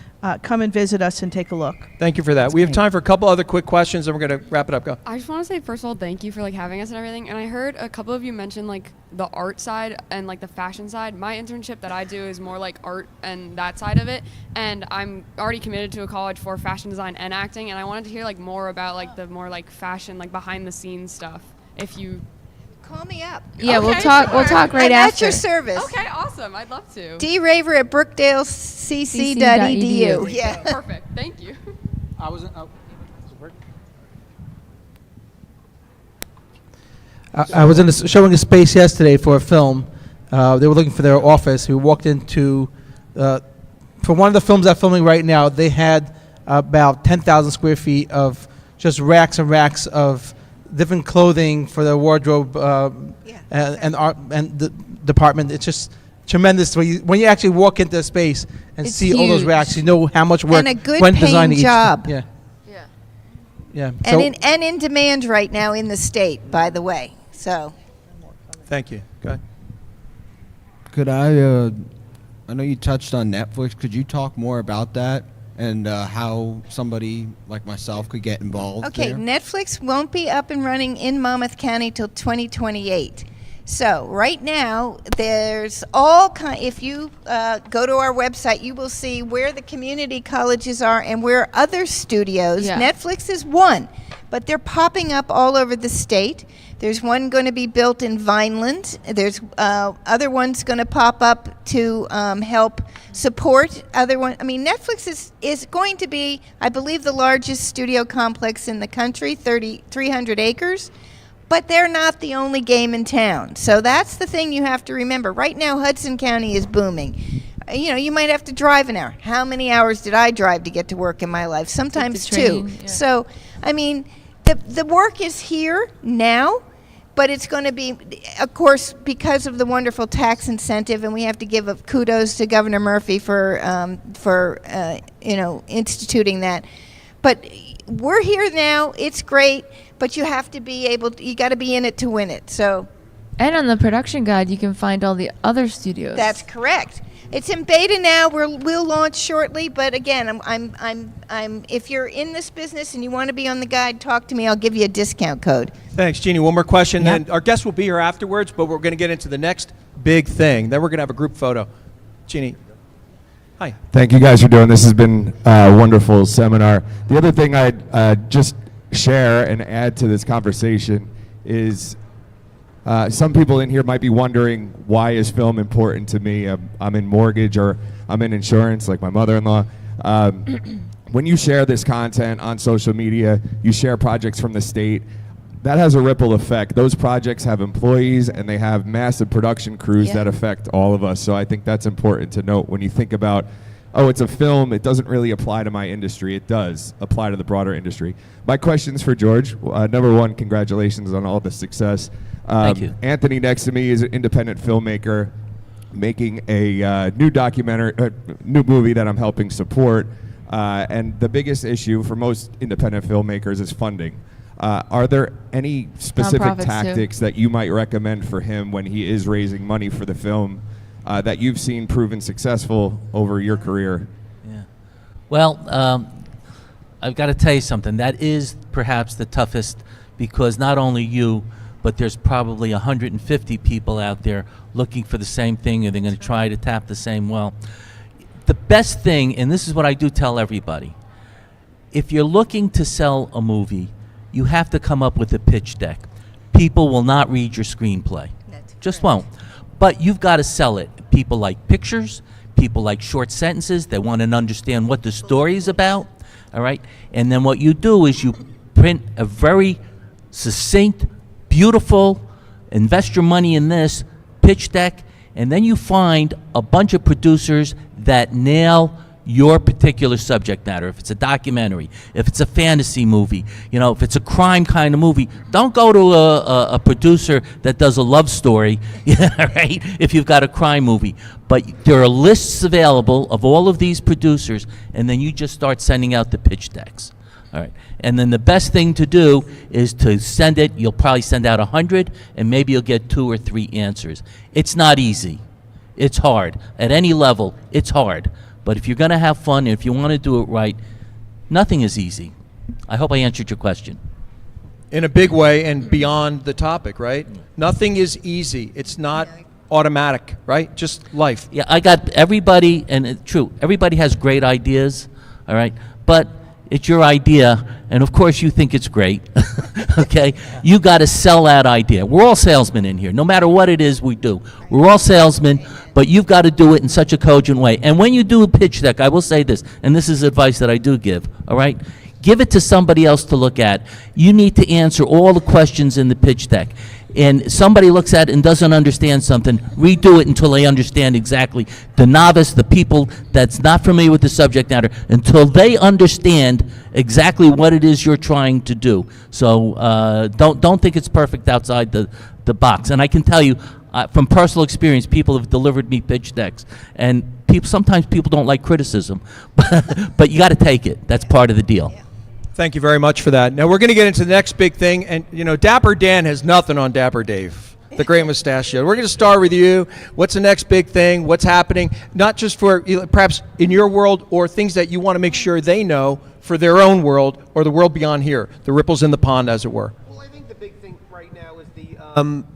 Come and visit us and take a look. Thank you for that. We have time for a couple other quick questions, and we're going to wrap it up. Go. I just want to say, first of all, thank you for having us and everything. And I heard a couple of you mention the art side and the fashion side. My internship that I do is more art and that side of it. And I'm already committed to a college for fashion design and acting. And I wanted to hear more about the more fashion, behind the scenes stuff. If you call me up. Yeah, okay, we'll talk right I'm after. at your service. Okay, awesome. I'd love to. D. Raver at brookdalecc.edu. Yeah. Perfect. Thank you. I was showing a space yesterday for a film. They were looking for their office. We walked into for one of the films I'm filming right now, they had about 10,000 square feet of just racks and racks of different clothing for the wardrobe and art and the department. It's just tremendous when you actually walk into a space and It's see all those huge. racks. You know how much work And a good went paying designing each. job. Yeah. Yeah. And in demand right now in the state, by the way. So. Thank you. Go ahead. Could I know you touched on Netflix. Could you talk more about that and how somebody like myself could get involved Okay, there? Netflix won't be up and running in Monmouth County till 2028. So right now, there's all kind. If you go to our website, you will see where the community colleges are and where other studios. Yeah. Netflix is one, but they're popping up all over the state. There's one going to be built in Vineland. There's other ones going to pop up to help support other one. I mean, Netflix is going to be, I believe, the largest studio complex in the country, 300 acres. But they're not the only game in town. So that's the thing you have to remember. Right now, Hudson County is booming. You know, you might have to drive an hour. How many hours did I drive to get to work in my life? Sometimes two. train, yeah. So, I mean, the work is here now, but it's going to be, of course, because of the wonderful tax incentive, and we have to give kudos to Governor Murphy for instituting that. But we're here now. It's great, but you have to be you got to be in it to win it. So, And on the production guide, you can find all the other studios. that's correct. It's in beta now. We'll launch shortly, but again, I'm if you're in this business and you want to be on the guide, talk to me. I'll give you a discount code. Thanks, Jeannie. One more question, Yep. then our guest will be here afterwards, but we're going to get into the next big thing. Then we're going to have a group photo. Jeannie. Hi. Thank you guys for doing this. Has been a wonderful seminar. The other thing I'd just share and add to this conversation is some people in here might be wondering, why is film important to me? I'm in mortgage or I'm in insurance, like my mother-in-law. When you share this content on social media, you share projects from the state, that has a ripple effect. Those projects have employees and they have massive production crews that affect all of us. So I think that's important to note when you think about, oh, it's a film, it doesn't really apply to my industry. It does apply to the broader industry. My question's for George. Number one, congratulations on all the success. Thank you. Anthony next to me is an independent filmmaker making a new movie that I'm helping support. And the biggest issue for most independent filmmakers is funding. Are there any specific Nonprofits, too. tactics that you might recommend for him when he is raising money for the film that you've seen proven successful over your career? Well, I've got to tell you something. That is perhaps the toughest, because not only you, but there's probably 150 people out there looking for the same thing, and they're going to try to tap the same well. The best thing, and this is what I do tell everybody, if you're looking to sell a movie, you have to come up with a pitch deck. People will not read your screenplay. Just won't. But you've got to sell it. People like pictures. People like short sentences. They want to understand what the story is about. All right? And then what you do is you print a very succinct, beautiful, invest your money in this pitch deck, and then you find a bunch of producers that nail your particular subject matter. If it's a documentary, if it's a fantasy movie, if it's a crime kind of movie, don't go to a producer that does a love story, right? If you've got a crime movie. But there are lists available of all of these producers, and then you just start sending out the pitch decks. All right. And then the best thing to do is to send it. You'll probably send out 100, and maybe you'll get 2 or 3 answers. It's not easy. It's hard. At any level, it's hard. But if you're going to have fun, and if you want to do it right, nothing is easy. I hope I answered your question. In a big way and beyond the topic, right? Nothing is easy. It's not automatic, right? Just life. Yeah, I got everybody, and it's true, everybody has great ideas, all right? But it's your idea, and of course you think it's great, okay? You got to sell that idea. We're all salesmen in here, no matter what it is we do. We're all salesmen, but you've got to do it in such a cogent way. And when you do a pitch deck, I will say this, and this is advice that I do give, all right? Give it to somebody else to look at. You need to answer all the questions in the pitch deck. and somebody looks at it and doesn't understand something, redo it until they understand exactly. The novice, the people that's not familiar with the subject matter, until they understand exactly what it is you're trying to do. So don't think it's perfect outside the box. And I can tell you, from personal experience, people have delivered me pitch decks, and sometimes people don't like criticism, but you got to take it. That's part of the deal. Thank you very much for that. Now we're going to get into the next big thing, and Dapper Dan has nothing on Dapper Dave, the Great Mustachio. We're going to start with you. What's the next big thing? What's happening? Not just for perhaps in your world, or things that you want to make sure they know for their own world or the world beyond here, the ripples in the pond, as it were.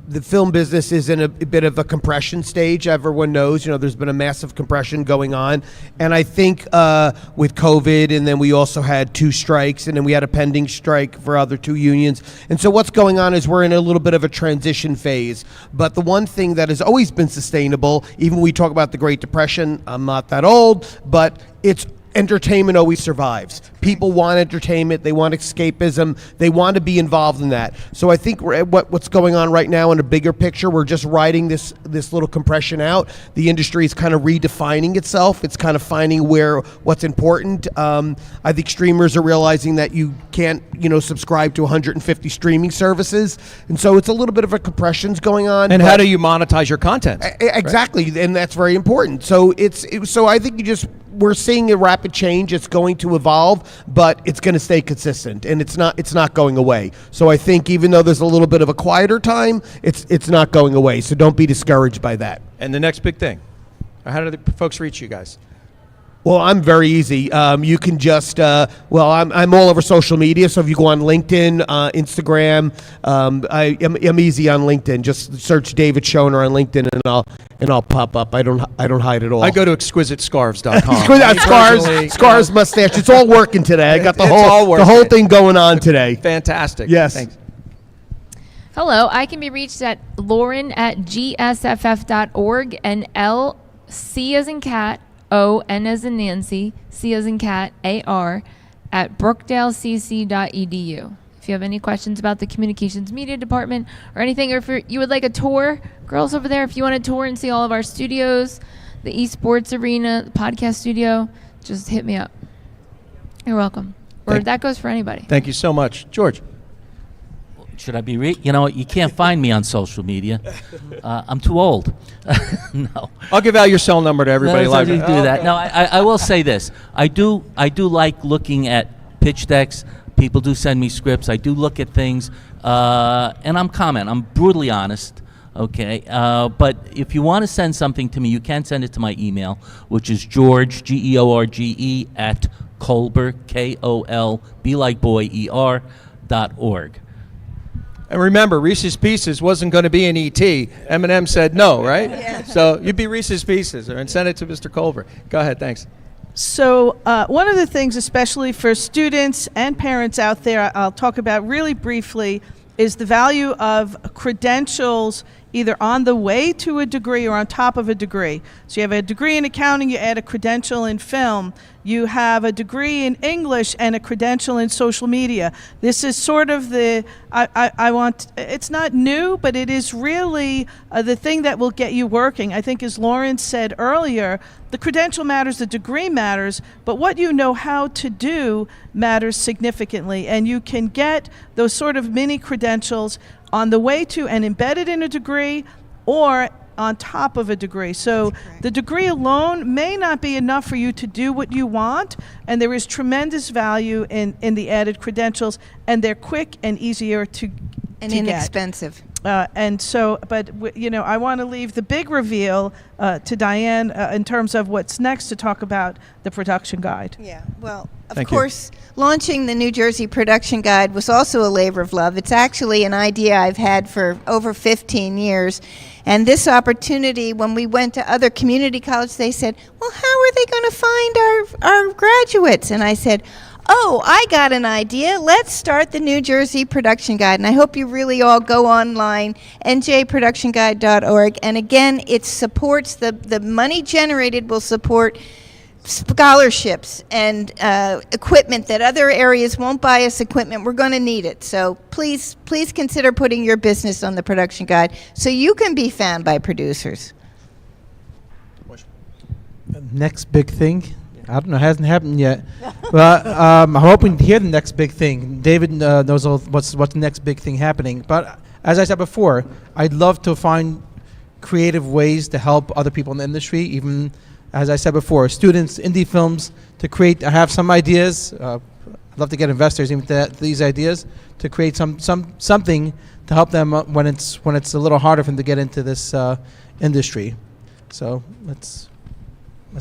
The film business is in a bit of a compression stage. Everyone knows, there's been a massive compression going on. And I think with COVID, and then we also had 2 strikes, and then we had a pending strike for other 2 unions. And so what's going on is we're in a little bit of a transition phase. But the one thing that has always been sustainable, even when we talk about the Great Depression, I'm not that old, but it's entertainment always survives. People want entertainment. They want escapism. They want to be involved in that. So I think what's going on right now in a bigger picture, we're just riding this little compression out. The industry is kind of redefining itself. It's kind of finding what's important. I think streamers are realizing that you can't, subscribe to 150 streaming services. And so it's a little bit of a compression's going on. And how do you monetize your content? Exactly. Right. And that's very important. So so I think we're seeing a rapid change. It's going to evolve, but it's going to stay consistent, and it's not going away. So I think even though there's a little bit of a quieter time, it's not going away. So don't be discouraged by that. And the next big thing, how do the folks reach you guys? Well, I'm very easy. You can just, I'm all over social media. So if you go on LinkedIn, Instagram, I'm easy on LinkedIn. Just search David Schoner on LinkedIn, and I'll pop up. I don't hide at all. I go to exquisitescarves.com. Scars, mustache. It's all working today. I got the whole thing going on today. Fantastic. Yes. Thanks. Hello, I can be reached at lauren@gsff.org, and LC as in cat, O-N as in Nancy, C as in cat, A-R, at brookdalecc.edu. If you have any questions about the communications media department or anything, or if you would like a tour, girls over there, if you want a tour and see all of our studios, the esports arena, the podcast studio, just hit me up. You're welcome. Or that goes for anybody. Thank you so much. George. Should I be you can't find me on social media. I'm too old. No. I'll give out your cell number to everybody. No, do that. No, I will say this. I do like looking at pitch decks. People do send me scripts. I do look at things, and I'm brutally honest. Okay, but if you want to send something to me, you can send it to my email, which is George, George, at Kolber, KOLB like boy, ER.org. And remember, Reese's Pieces wasn't going to be an E.T. Eminem said no, right? Yeah. So you'd be Reese's Pieces, and send it to Mr. Kolber. Go ahead, thanks. So one of the things, especially for students and parents out there, I'll talk about really briefly, is the value of credentials either on the way to a degree or on top of a degree. So you have a degree in accounting, you add a credential in film. You have a degree in English and a credential in social media. This is sort of it's not new, but it is really the thing that will get you working. I think as Lauren said earlier, the credential matters, the degree matters, but what you know how to do matters significantly. And you can get those sort of mini credentials on the way to and embedded in a degree or on top of a degree. So the degree alone may not be enough for you to do what you want, and there is tremendous value in the added credentials, and they're quick and easier to inexpensive. And so, but I want to leave the big reveal to Diane in terms of what's next to talk about the production guide. Yeah, well, of course, launching the New Jersey production guide was also a labor of love. It's actually an idea I've had for over 15 years. And this opportunity, when we went to other community colleges, they said, well, how are they going to find our graduates? And I said, oh, I got an idea. Let's start the New Jersey Production Guide. And I hope you really all go online, njproductionguide.org. And again, it supports the money generated will support scholarships and equipment that other areas won't buy us equipment. We're going to need it. So please consider putting your business on the production guide so you can be found by producers. Next big thing? I don't know. It hasn't happened yet. But I'm hoping to hear the next big thing. David knows what's the next big thing happening. But as I said before, I'd love to find creative ways to help other people in the industry, even, as I said before, students, indie films, to create. I have some ideas. I'd love to get investors into these ideas to create something to help them when it's a little harder for them to get into this industry. So that's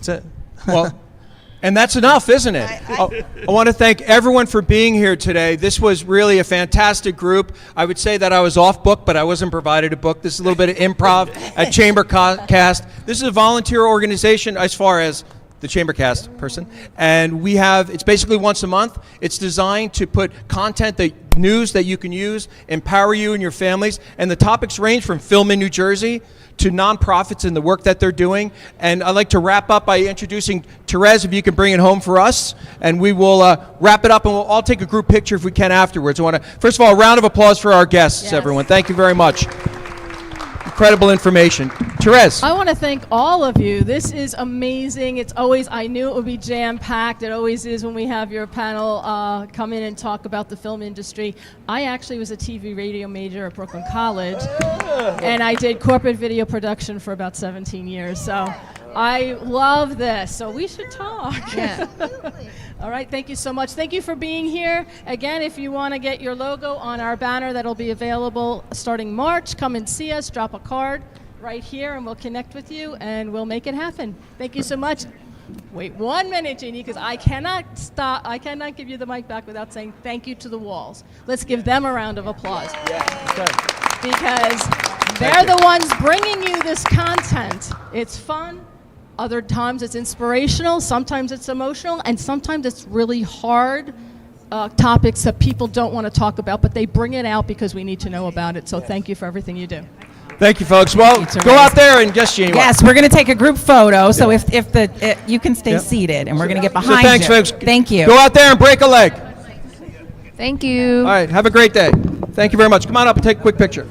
it. Well, and that's enough, isn't it? I want to thank everyone for being here today. This was really a fantastic group. I would say that I was off book, but I wasn't provided a book. This is a little bit of improv at ChamberCast. This is a volunteer organization as far as the ChamberCast person. And it's basically once a month. It's designed to put news that you can use, empower you and your families. And the topics range from film in New Jersey to nonprofits and the work that they're doing. And I'd like to wrap up by introducing Therese, if you can bring it home for us. And we will wrap it up, and we'll all take a group picture if we can afterwards. I want to, first of all, a round of applause for our guests, everyone. Thank you very much. Incredible information. Therese. I want to thank all of you. This is amazing. I knew it would be jam-packed. It always is when we have your panel come in and talk about the film industry. I actually was a TV radio major at Brooklyn College, and I did corporate video production for about 17 years. So I love this. So we should talk. Yeah. All right, thank you so much. Thank you for being here. Again, if you want to get your logo on our banner that'll be available starting March, come and see us, drop a card right here, and we'll connect with you, and we'll make it happen. Thank you so much. Wait 1 minute, Jeannie, because I cannot give you the mic back without saying thank you to the walls. Let's give them a round of applause. Because they're the ones bringing you this content. It's fun. Other times it's inspirational, sometimes it's emotional, and sometimes it's really hard topics that people don't want to talk about, but they bring it out because we need to know about it. So thank you for everything you do. Thank you, folks. Well, go out there and just Jeannie. Yes, we're going to take a group photo. So if you can stay seated, and we're going to get behind you. Thanks, folks. Thank you. Go out there and break a leg. Thank you. All right. Have a great day. Thank you very much. Come on up and take a quick picture.